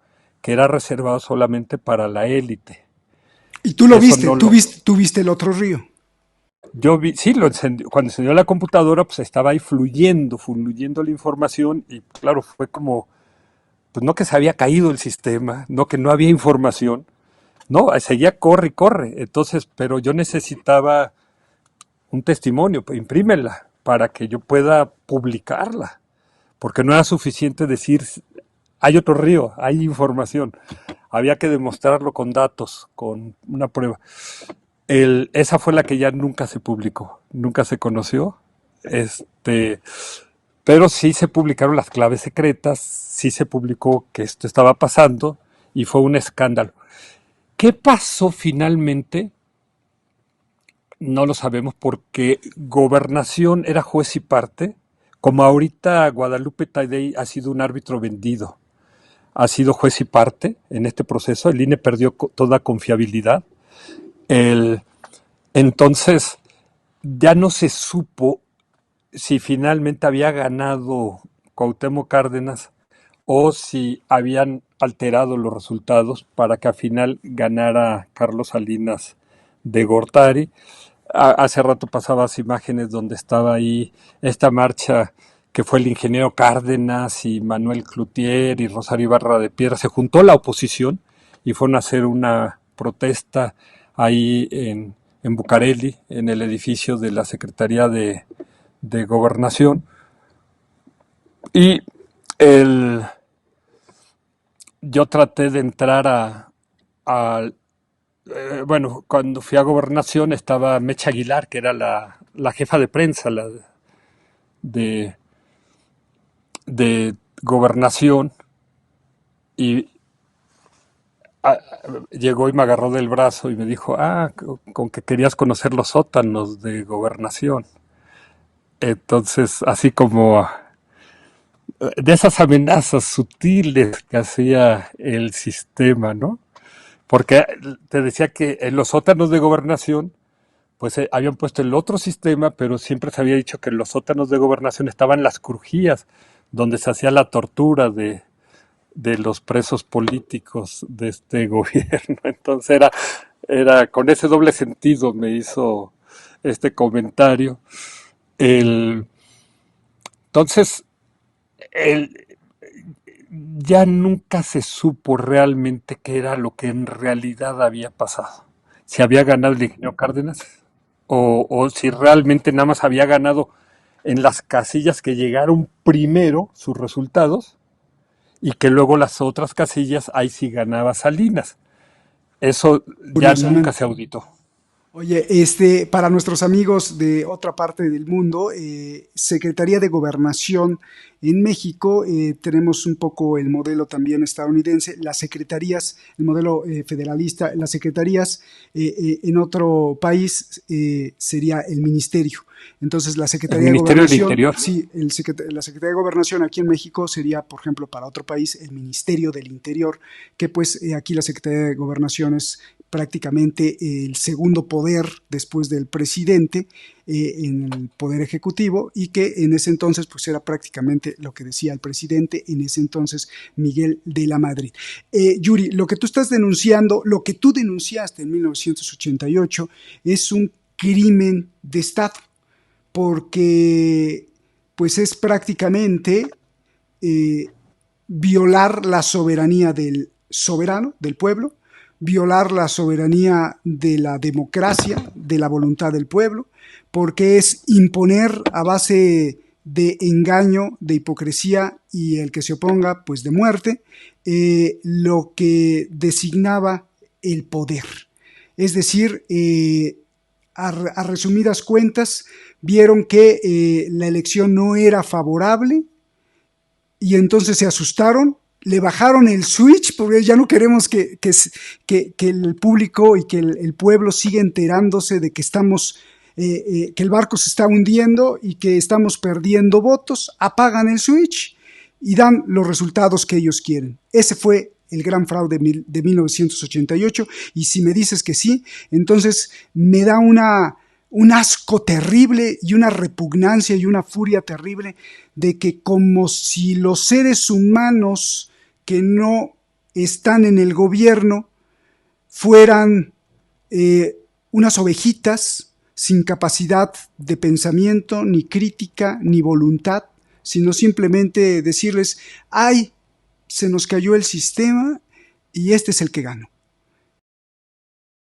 que era reservado solamente para la élite. Y tú lo Eso viste, no tú lo- viste, tú viste el otro río. Yo vi, sí, cuando encendió la computadora, pues estaba ahí fluyendo la información y claro, fue como, pues no que se había caído el sistema, no que no había información, no, seguía corre y corre. Entonces, pero yo necesitaba un testimonio, pues, imprímela para que yo pueda publicarla, porque no era suficiente decir, hay otro río, hay información. Había que demostrarlo con datos, con una prueba. Esa fue la que ya nunca se publicó, nunca se conoció. Pero sí se publicaron las claves secretas, sí se publicó que esto estaba pasando y fue un escándalo. ¿Qué pasó finalmente? No lo sabemos porque Gobernación era juez y parte, como ahorita Guadalupe Taddei ha sido un árbitro vendido, ha sido juez y parte en este proceso, el INE perdió toda confiabilidad. Entonces, ya no se supo si finalmente había ganado Cuauhtémoc Cárdenas o si habían alterado los resultados para que al final ganara Carlos Salinas de Gortari. Hace rato pasabas imágenes donde estaba ahí esta marcha que fue el ingeniero Cárdenas y Manuel Cloutier y Rosario Ibarra de Piedra. Se juntó la oposición y fueron a hacer una protesta ahí en Bucareli, en el edificio de la Secretaría de Gobernación. Y yo traté de entrar bueno, cuando fui a Gobernación estaba Mecha Aguilar, que era la jefa de prensa de Gobernación, y llegó y me agarró del brazo y me dijo, con que querías conocer los sótanos de Gobernación. Entonces, así como de esas amenazas sutiles que hacía el sistema, ¿no? Porque te decía que en los sótanos de Gobernación, pues habían puesto el otro sistema, pero siempre se había dicho que en los sótanos de Gobernación estaban las crujías, donde se hacía la tortura de los presos políticos de este gobierno. Entonces era con ese doble sentido me hizo este comentario. Entonces, ya nunca se supo realmente qué era lo que en realidad había pasado. Si había ganado el ingeniero Cárdenas o si realmente nada más había ganado en las casillas que llegaron primero sus resultados y que luego las otras casillas ahí sí ganaba Salinas. Eso ya nunca se auditó. Oye, para nuestros amigos de otra parte del mundo, Secretaría de Gobernación en México, tenemos un poco el modelo también estadounidense, las secretarías, el modelo federalista, las secretarías en otro país sería el ministerio. Entonces, la Secretaría de Gobernación, sí, la Secretaría de Gobernación aquí en México sería, por ejemplo, para otro país, el Ministerio del Interior, que pues aquí la Secretaría de Gobernación es prácticamente el segundo poder después del presidente en el poder ejecutivo, y que en ese entonces pues era prácticamente lo que decía el presidente en ese entonces, Miguel de la Madrid. Yuri, lo que tú estás denunciando, lo que tú denunciaste en 1988 es un crimen de Estado, porque pues es prácticamente violar la soberanía del soberano, del pueblo, violar la soberanía de la democracia, de la voluntad del pueblo, porque es imponer a base de engaño, de hipocresía y el que se oponga, pues de muerte, lo que designaba el poder. Es decir, a resumidas cuentas, vieron que la elección no era favorable y entonces se asustaron, le bajaron el switch porque ya no queremos que el público y que el pueblo siga enterándose de que estamos, que el barco se está hundiendo y que estamos perdiendo votos. Apagan el switch y dan los resultados que ellos quieren. Ese fue el gran fraude de 1988, y si me dices que sí, entonces me da un asco terrible y una repugnancia y una furia terrible de que, como si los seres humanos que no están en el gobierno fueran unas ovejitas sin capacidad de pensamiento, ni crítica, ni voluntad, sino simplemente decirles, ¡ay! Se nos cayó el sistema y este es el que ganó.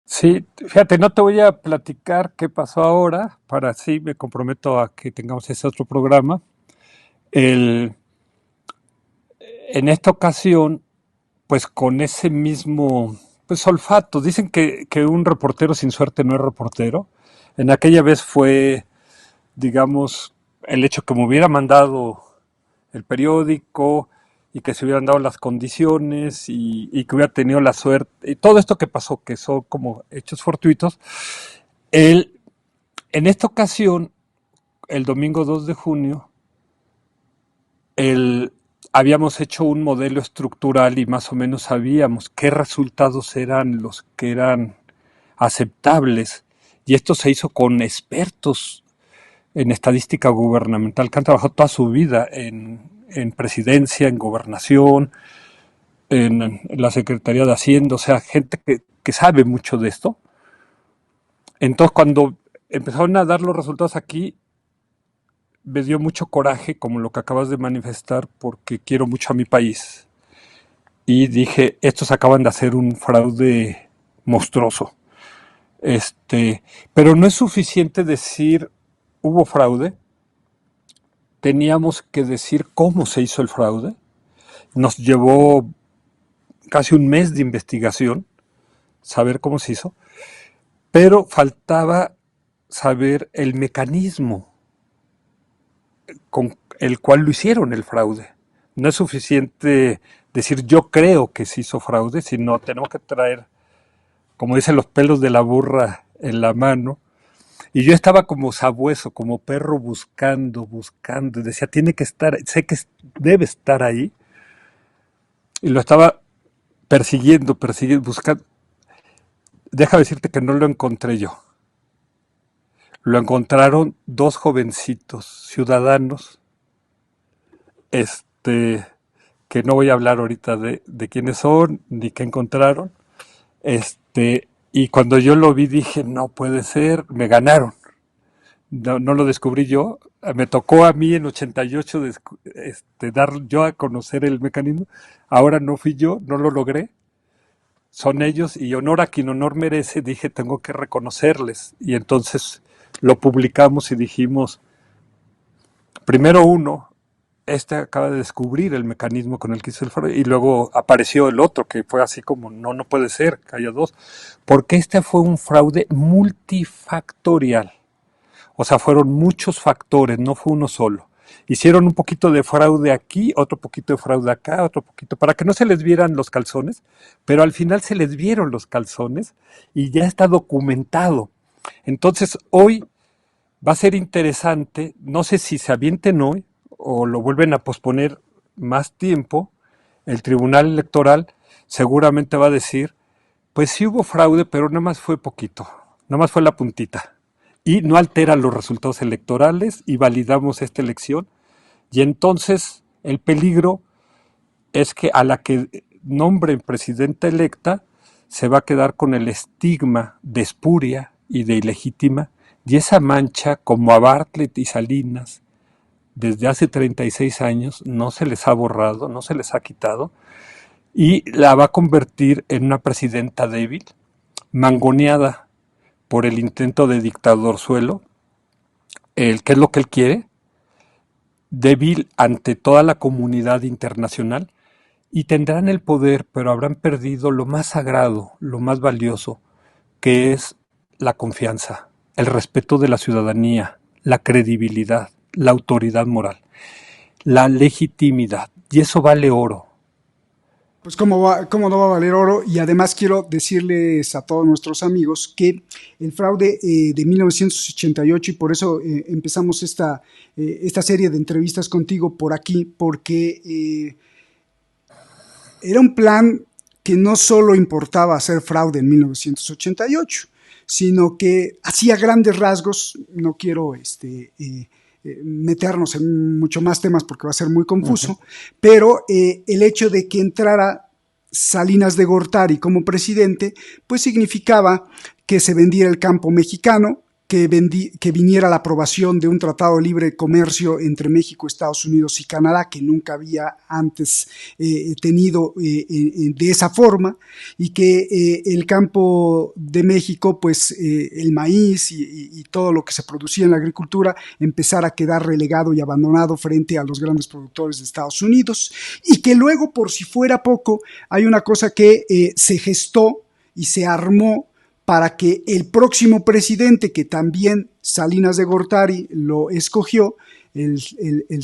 Sí, fíjate, no te voy a platicar qué pasó ahora, para así me comprometo a que tengamos ese otro programa. En esta ocasión, pues con ese mismo pues olfato, dicen que un reportero sin suerte no es reportero. En aquella vez fue, digamos, el hecho que me hubiera mandado el periódico y que se hubieran dado las condiciones y que hubiera tenido la suerte, y todo esto que pasó, que son como hechos fortuitos. En esta ocasión, el domingo 2 de junio, habíamos hecho un modelo estructural y más o menos sabíamos qué resultados eran los que eran aceptables, y esto se hizo con expertos en estadística gubernamental que han trabajado toda su vida en presidencia, en gobernación, en la Secretaría de Hacienda, o sea, gente que sabe mucho de esto. Entonces, cuando empezaron a dar los resultados aquí, me dio mucho coraje, como lo que acabas de manifestar, porque quiero mucho a mi país. Y dije, estos acaban de hacer un fraude monstruoso. Pero no es suficiente decir, hubo fraude. Teníamos que decir cómo se hizo el fraude. Nos llevó casi un mes de investigación, saber cómo se hizo, pero faltaba saber el mecanismo con el cual lo hicieron el fraude. No es suficiente decir yo creo que se hizo fraude, sino tenemos que traer, como dicen, los pelos de la burra en la mano. Y yo estaba como sabueso, como perro buscando, y decía, tiene que estar, sé que debe estar ahí. Y lo estaba persiguiendo, buscando. Déjame decirte que no lo encontré yo. Lo encontraron dos jovencitos ciudadanos, que no voy a hablar ahorita de quiénes son, ni qué encontraron. Y cuando yo lo vi dije, no puede ser, me ganaron. No lo descubrí yo, me tocó a mí en 88 dar yo a conocer el mecanismo. Ahora no fui yo, no lo logré. Son ellos, y honor a quien honor merece, dije, tengo que reconocerles. Y entonces lo publicamos y dijimos, primero uno, acaba de descubrir el mecanismo con el que hizo el fraude, y luego apareció el otro, que fue así como, no puede ser, que haya dos, porque este fue un fraude multifactorial. O sea, fueron muchos factores, no fue uno solo. Hicieron un poquito de fraude aquí, otro poquito de fraude acá, otro poquito, para que no se les vieran los calzones, pero al final se les vieron los calzones y ya está documentado. Entonces, hoy va a ser interesante, no sé si se avienten hoy o lo vuelven a posponer más tiempo. El Tribunal Electoral seguramente va a decir, pues sí hubo fraude, pero nada más fue poquito, nada más fue la puntita. Y no altera los resultados electorales y validamos esta elección. Y entonces el peligro es que a la que nombren presidenta electa se va a quedar con el estigma de espuria y de ilegítima, y esa mancha, como a Bartlett y Salinas, desde hace 36 años no se les ha borrado, no se les ha quitado, y la va a convertir en una presidenta débil, mangoneada por el intento de dictadorzuelo, que es lo que él quiere, débil ante toda la comunidad internacional, y tendrán el poder, pero habrán perdido lo más sagrado, lo más valioso, que es la confianza, el respeto de la ciudadanía, la credibilidad, la autoridad moral, la legitimidad, y eso vale oro. Pues cómo no va a valer oro. Y además quiero decirles a todos nuestros amigos que el fraude de 1988, y por eso empezamos esta serie de entrevistas contigo por aquí, porque era un plan que no solo importaba hacer fraude en 1988, sino que hacía grandes rasgos. No quiero meternos en mucho más temas porque va a ser muy confuso, pero el hecho de que entrara Salinas de Gortari como presidente, pues significaba que se vendiera el campo mexicano, que viniera la aprobación de un tratado de libre comercio entre México, Estados Unidos y Canadá, que nunca había antes tenido de esa forma, y que el campo de México, pues el maíz y todo lo que se producía en la agricultura, empezara a quedar relegado y abandonado frente a los grandes productores de Estados Unidos, y que luego, por si fuera poco, hay una cosa que se gestó y se armó para que el próximo presidente, que también Salinas de Gortari lo escogió, el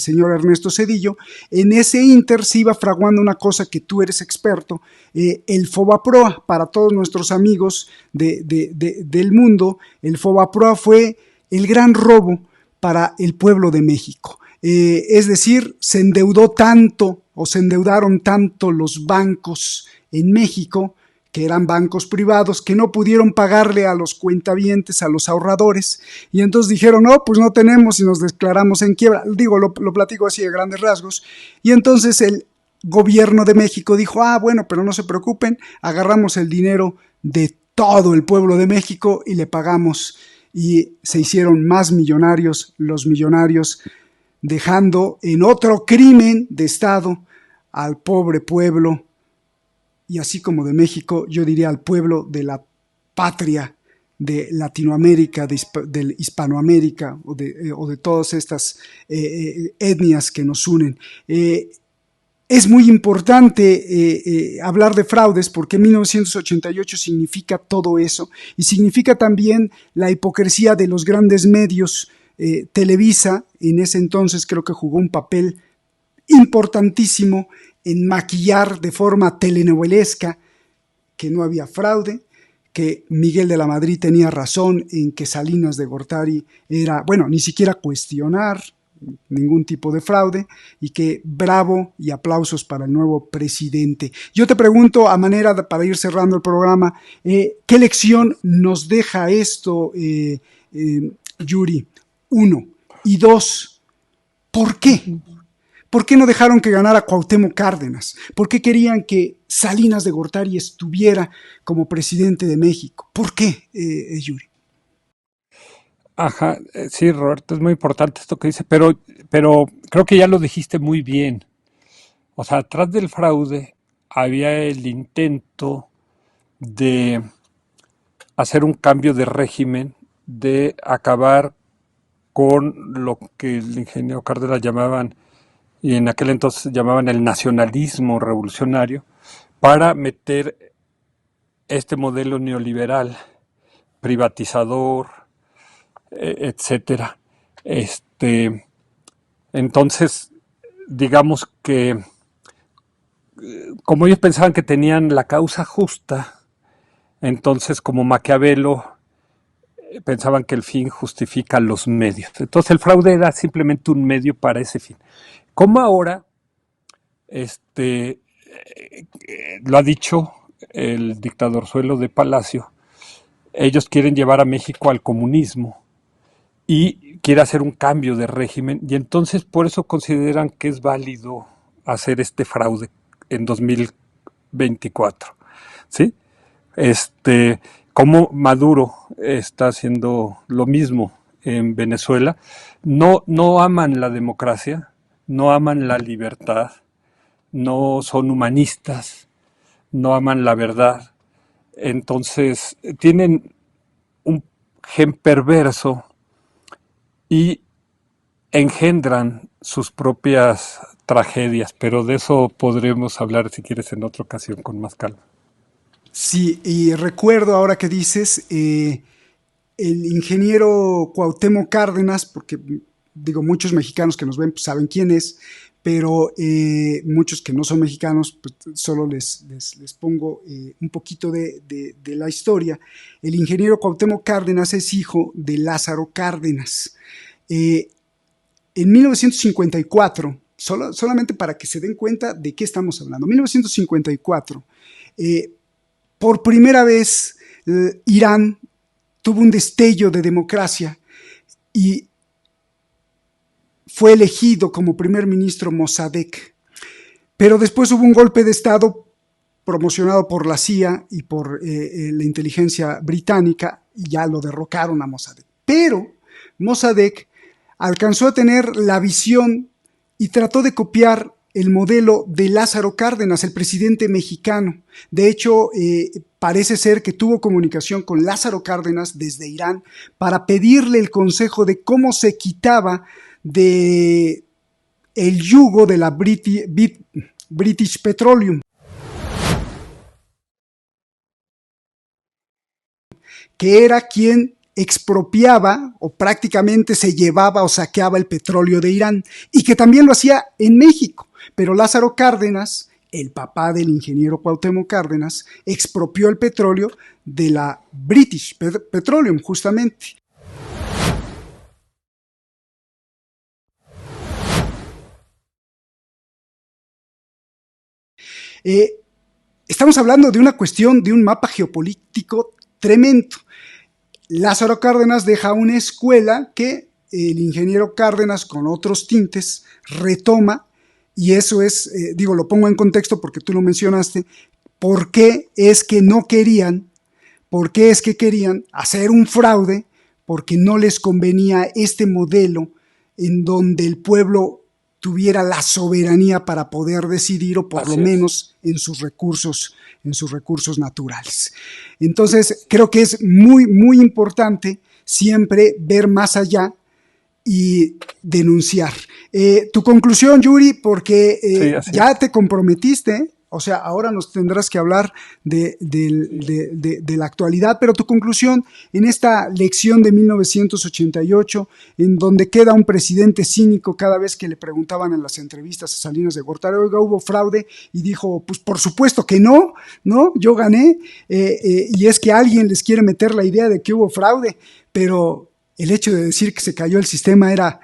señor Ernesto Zedillo, en ese ínter se iba fraguando una cosa que tú eres experto, el FOBAPROA. Para todos nuestros amigos del mundo, el FOBAPROA fue el gran robo para el pueblo de México. Es decir, se endeudó tanto o se endeudaron tanto los bancos en México, que eran bancos privados, que no pudieron pagarle a los cuentavientes, a los ahorradores, y entonces dijeron, no, pues no tenemos y nos declaramos en quiebra. Digo, lo platico así de grandes rasgos, y entonces el gobierno de México dijo, bueno, pero no se preocupen, agarramos el dinero de todo el pueblo de México y le pagamos, y se hicieron más millonarios los millonarios, dejando en otro crimen de Estado al pobre pueblo, y así como de México, yo diría al pueblo de la patria de Latinoamérica, de Hispanoamérica o de todas estas etnias que nos unen. Es muy importante hablar de fraudes porque 1988 significa todo eso y significa también la hipocresía de los grandes medios. Televisa en ese entonces creo que jugó un papel importantísimo en maquillar de forma telenovelesca que no había fraude, que Miguel de la Madrid tenía razón en que Salinas de Gortari era, bueno, ni siquiera cuestionar ningún tipo de fraude, y que bravo y aplausos para el nuevo presidente. Yo te pregunto, a manera para ir cerrando el programa, ¿qué lección nos deja esto, Yuri? 1. Y 2, ¿por qué? ¿Por qué no dejaron que ganara Cuauhtémoc Cárdenas? ¿Por qué querían que Salinas de Gortari estuviera como presidente de México? ¿Por qué, Yuri? Ajá, sí, Roberto, es muy importante esto que dice, pero creo que ya lo dijiste muy bien. O sea, atrás del fraude había el intento de hacer un cambio de régimen, de acabar con lo que el ingeniero Cárdenas llamaban, y en aquel entonces llamaban el nacionalismo revolucionario, para meter este modelo neoliberal, privatizador, etcétera. Entonces, digamos que como ellos pensaban que tenían la causa justa, entonces como Maquiavelo pensaban que el fin justifica los medios. Entonces el fraude era simplemente un medio para ese fin. Como ahora, lo ha dicho el dictadorzuelo de Palacio, ellos quieren llevar a México al comunismo y quiere hacer un cambio de régimen, y entonces por eso consideran que es válido hacer este fraude en 2024, ¿sí? Como Maduro está haciendo lo mismo en Venezuela, no aman la democracia, no aman la libertad, no son humanistas, no aman la verdad, entonces tienen un gen perverso y engendran sus propias tragedias, pero de eso podremos hablar, si quieres, en otra ocasión con más calma. Sí, y recuerdo ahora que dices, el ingeniero Cuauhtémoc Cárdenas, porque digo, muchos mexicanos que nos ven pues, saben quién es, pero muchos que no son mexicanos, pues, solo les pongo un poquito de la historia. El ingeniero Cuauhtémoc Cárdenas es hijo de Lázaro Cárdenas. En 1954, solamente para que se den cuenta de qué estamos hablando, 1954, por primera vez Irán tuvo un destello de democracia y fue elegido como primer ministro Mossadegh. Pero después hubo un golpe de Estado promocionado por la CIA y por la inteligencia británica, y ya lo derrocaron a Mossadegh. Pero Mossadegh alcanzó a tener la visión y trató de copiar el modelo de Lázaro Cárdenas, el presidente mexicano. De hecho, parece ser que tuvo comunicación con Lázaro Cárdenas desde Irán para pedirle el consejo de cómo se quitaba de el yugo de la British Petroleum, que era quien expropiaba o prácticamente se llevaba o saqueaba el petróleo de Irán, y que también lo hacía en México. Pero Lázaro Cárdenas, el papá del ingeniero Cuauhtémoc Cárdenas, expropió el petróleo de la British Petroleum, justamente. Estamos hablando de una cuestión de un mapa geopolítico tremendo. Lázaro Cárdenas deja una escuela que el ingeniero Cárdenas, con otros tintes, retoma, y eso es, lo pongo en contexto porque tú lo mencionaste, por qué es que querían hacer un fraude, porque no les convenía este modelo en donde el pueblo tuviera la soberanía para poder decidir, o por lo menos en sus recursos naturales. Entonces, creo que es muy, muy importante siempre ver más allá y denunciar. Tu conclusión, Yuri, porque ya te comprometiste, o sea, ahora nos tendrás que hablar de la actualidad, pero tu conclusión en esta lección de 1988, en donde queda un presidente cínico cada vez que le preguntaban en las entrevistas a Salinas de Gortari, oiga, ¿hubo fraude? Y dijo, pues por supuesto que no, yo gané, y es que alguien les quiere meter la idea de que hubo fraude, pero el hecho de decir que se cayó el sistema era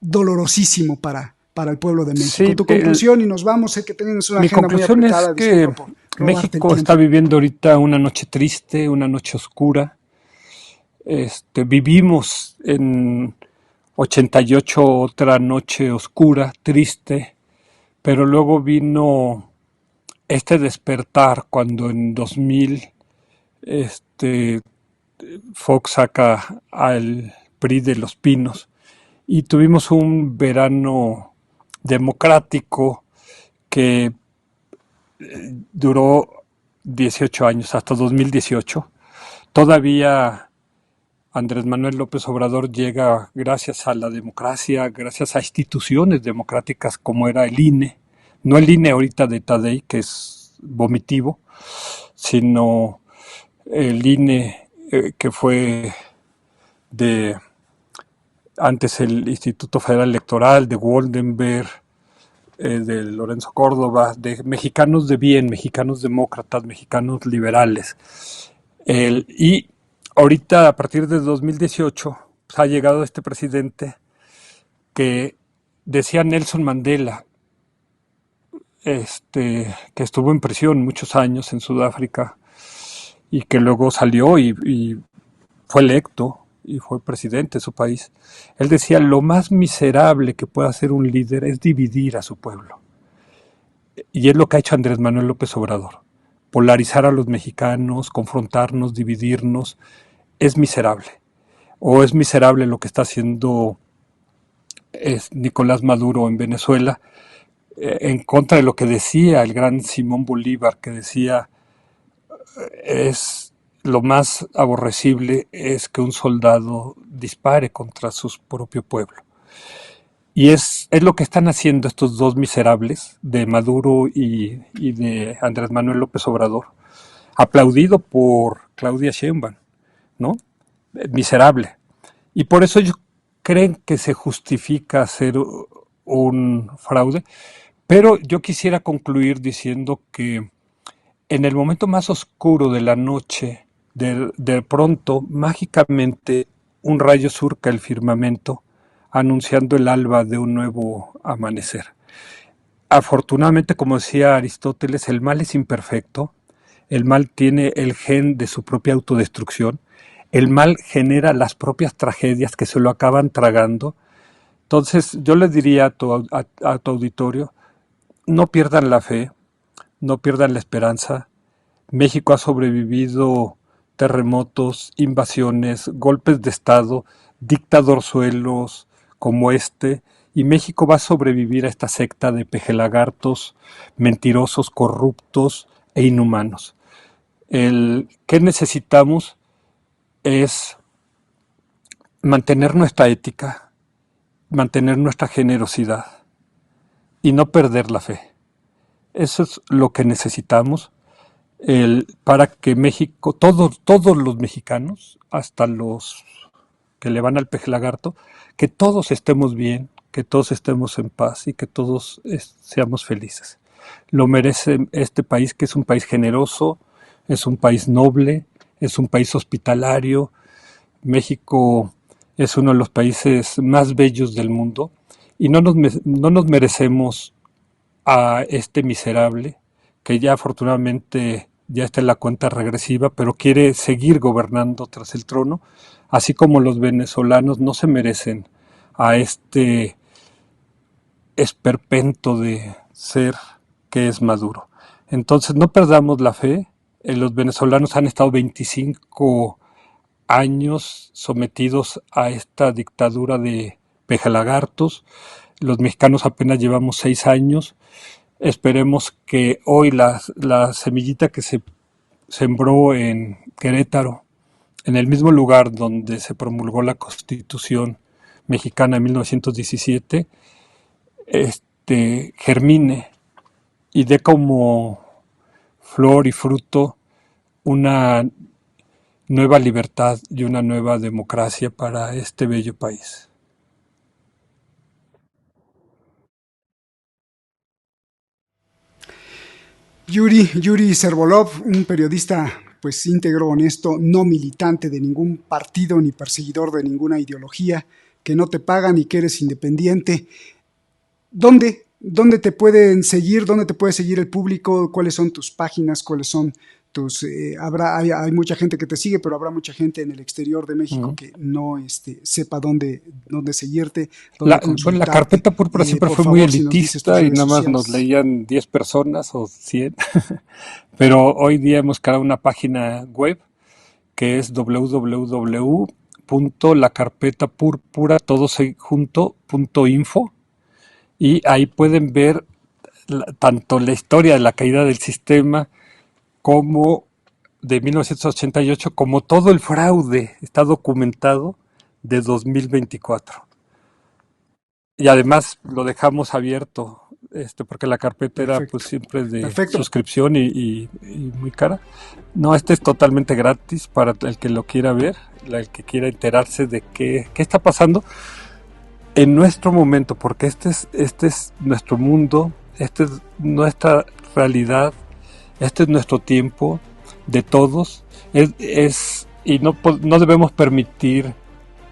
dolorosísimo para el pueblo de México. Sí, tu conclusión, y nos vamos, sé que tienes una agenda muy apretada. Mi conclusión es que México está viviendo ahorita una noche triste, una noche oscura. Vivimos en 88 otra noche oscura, triste, pero luego vino este despertar cuando en 2000 Fox saca al PRI de Los Pinos y tuvimos un verano democrático que duró 18 años, hasta 2018. Todavía Andrés Manuel López Obrador llega gracias a la democracia, gracias a instituciones democráticas como era el INE, no el INE ahorita de Tadei, que es vomitivo, sino el INE que fue de antes el Instituto Federal Electoral, de Woldenberg, de Lorenzo Córdoba, de mexicanos de bien, mexicanos demócratas, mexicanos liberales. Y ahorita, a partir de 2018, pues, ha llegado este presidente que decía Nelson Mandela, que estuvo en prisión muchos años en Sudáfrica y que luego salió y fue electo y fue presidente de su país. Él decía, lo más miserable que puede hacer un líder es dividir a su pueblo. Y es lo que ha hecho Andrés Manuel López Obrador. Polarizar a los mexicanos, confrontarnos, dividirnos, es miserable. O es miserable lo que está haciendo Nicolás Maduro en Venezuela, en contra de lo que decía el gran Simón Bolívar, que decía, lo más aborrecible es que un soldado dispare contra su propio pueblo. Y es lo que están haciendo estos dos miserables, de Maduro y de Andrés Manuel López Obrador, aplaudido por Claudia Sheinbaum, ¿no? Miserable. Y por eso ellos creen que se justifica hacer un fraude. Pero yo quisiera concluir diciendo que en el momento más oscuro de la noche, de pronto, mágicamente, un rayo surca el firmamento, anunciando el alba de un nuevo amanecer. Afortunadamente, como decía Aristóteles, el mal es imperfecto, el mal tiene el gen de su propia autodestrucción, el mal genera las propias tragedias que se lo acaban tragando. Entonces, yo les diría a tu auditorio, no pierdan la fe, no pierdan la esperanza. México ha sobrevivido terremotos, invasiones, golpes de Estado, dictadorzuelos como este, y México va a sobrevivir a esta secta de pejelagartos, mentirosos, corruptos e inhumanos. ¿Qué necesitamos? Es mantener nuestra ética, mantener nuestra generosidad y no perder la fe. Eso es lo que necesitamos para que México, todos los mexicanos, hasta los que le van al pejelagarto, que todos estemos bien, que todos estemos en paz y que todos seamos felices. Lo merece este país, que es un país generoso, es un país noble, es un país hospitalario. México es uno de los países más bellos del mundo y no nos merecemos a este miserable que ya afortunadamente ya está en la cuenta regresiva, pero quiere seguir gobernando tras el trono, así como los venezolanos no se merecen a este esperpento de ser que es Maduro. Entonces no perdamos la fe. Los venezolanos han estado 25 años sometidos a esta dictadura de pejelagartos. Los mexicanos apenas llevamos 6 años. Esperemos que hoy la semillita que se sembró en Querétaro, en el mismo lugar donde se promulgó la Constitución mexicana en 1917, germine y dé como flor y fruto una nueva libertad y una nueva democracia para este bello país. Yuri Servolov, un periodista pues íntegro, honesto, no militante de ningún partido ni perseguidor de ninguna ideología, que no te pagan y que eres independiente. ¿Dónde te pueden seguir? ¿Dónde te puede seguir el público? ¿Cuáles son tus páginas? ¿Cuáles son tus...? Hay mucha gente que te sigue, pero habrá mucha gente en el exterior de México que no sepa dónde seguirte. La Carpeta Púrpura siempre fue muy elitista y nada más nos leían 10 personas o 100. Pero hoy día hemos creado una página web que es www.lacarpetapurpura.info y ahí pueden ver tanto la historia de la caída del sistema como de 1988, como todo el fraude está documentado de 2024. Y además lo dejamos abierto, porque la carpeta era pues siempre de suscripción y muy cara. No, es totalmente gratis para el que lo quiera ver, el que quiera enterarse de qué está pasando en nuestro momento, porque este es nuestro mundo, esta es nuestra realidad, este es nuestro tiempo de todos, y no debemos permitir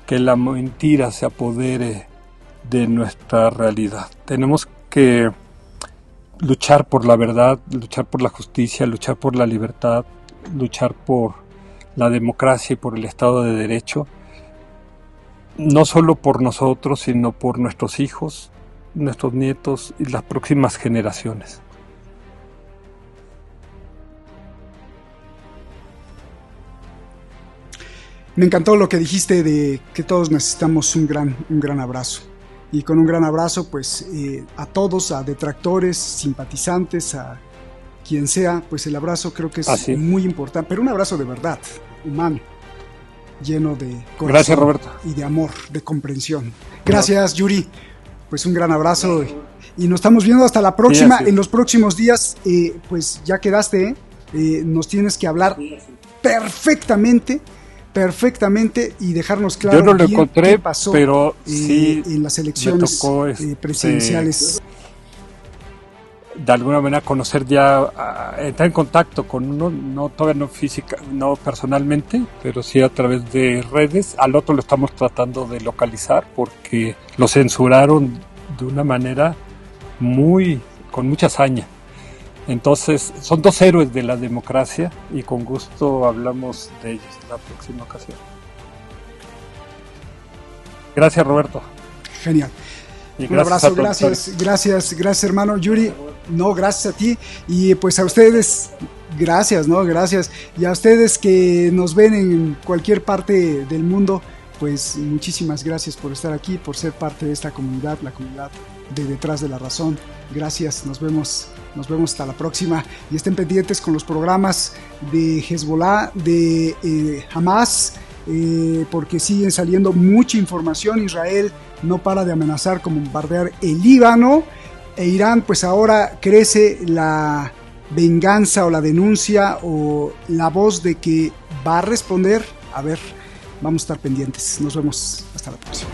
que la mentira se apodere de nuestra realidad. Tenemos que luchar por la verdad, luchar por la justicia, luchar por la libertad, luchar por la democracia y por el Estado de Derecho, no solo por nosotros, sino por nuestros hijos, nuestros nietos y las próximas generaciones. Me encantó lo que dijiste de que todos necesitamos un gran abrazo. Y con un gran abrazo, pues a todos, a detractores, simpatizantes, a quien sea, pues el abrazo creo que es muy importante, pero un abrazo de verdad, humano, lleno de corazón. Gracias, Roberto. Y de amor, de comprensión. Gracias, Yuri. Pues un gran abrazo y nos estamos viendo hasta la próxima. En los próximos días, pues ya quedaste, nos tienes que hablar perfectamente y dejarnos claro. Yo no lo encontré, qué pasó, pero sí en las elecciones presidenciales. De alguna manera conocer ya, entrar en contacto con uno, todavía no personalmente, pero sí a través de redes. Al otro lo estamos tratando de localizar porque lo censuraron de una manera con mucha hazaña. Entonces, son 2 héroes de la democracia y con gusto hablamos de ellos en la próxima ocasión. Gracias, Roberto. Genial. Un abrazo, gracias hermano. Yuri, No, gracias a ti y pues a ustedes, gracias, ¿no? Gracias. Y a ustedes que nos ven en cualquier parte del mundo, pues muchísimas gracias por estar aquí, por ser parte de esta comunidad, la comunidad de Detrás de la Razón. Gracias, nos vemos hasta la próxima y estén pendientes con los programas de Hezbollah, de Hamas, porque siguen saliendo mucha información. Israel no para de amenazar con bombardear el Líbano, e Irán pues ahora crece la venganza o la denuncia o la voz de que va a responder. A ver, vamos a estar pendientes. Nos vemos hasta la próxima.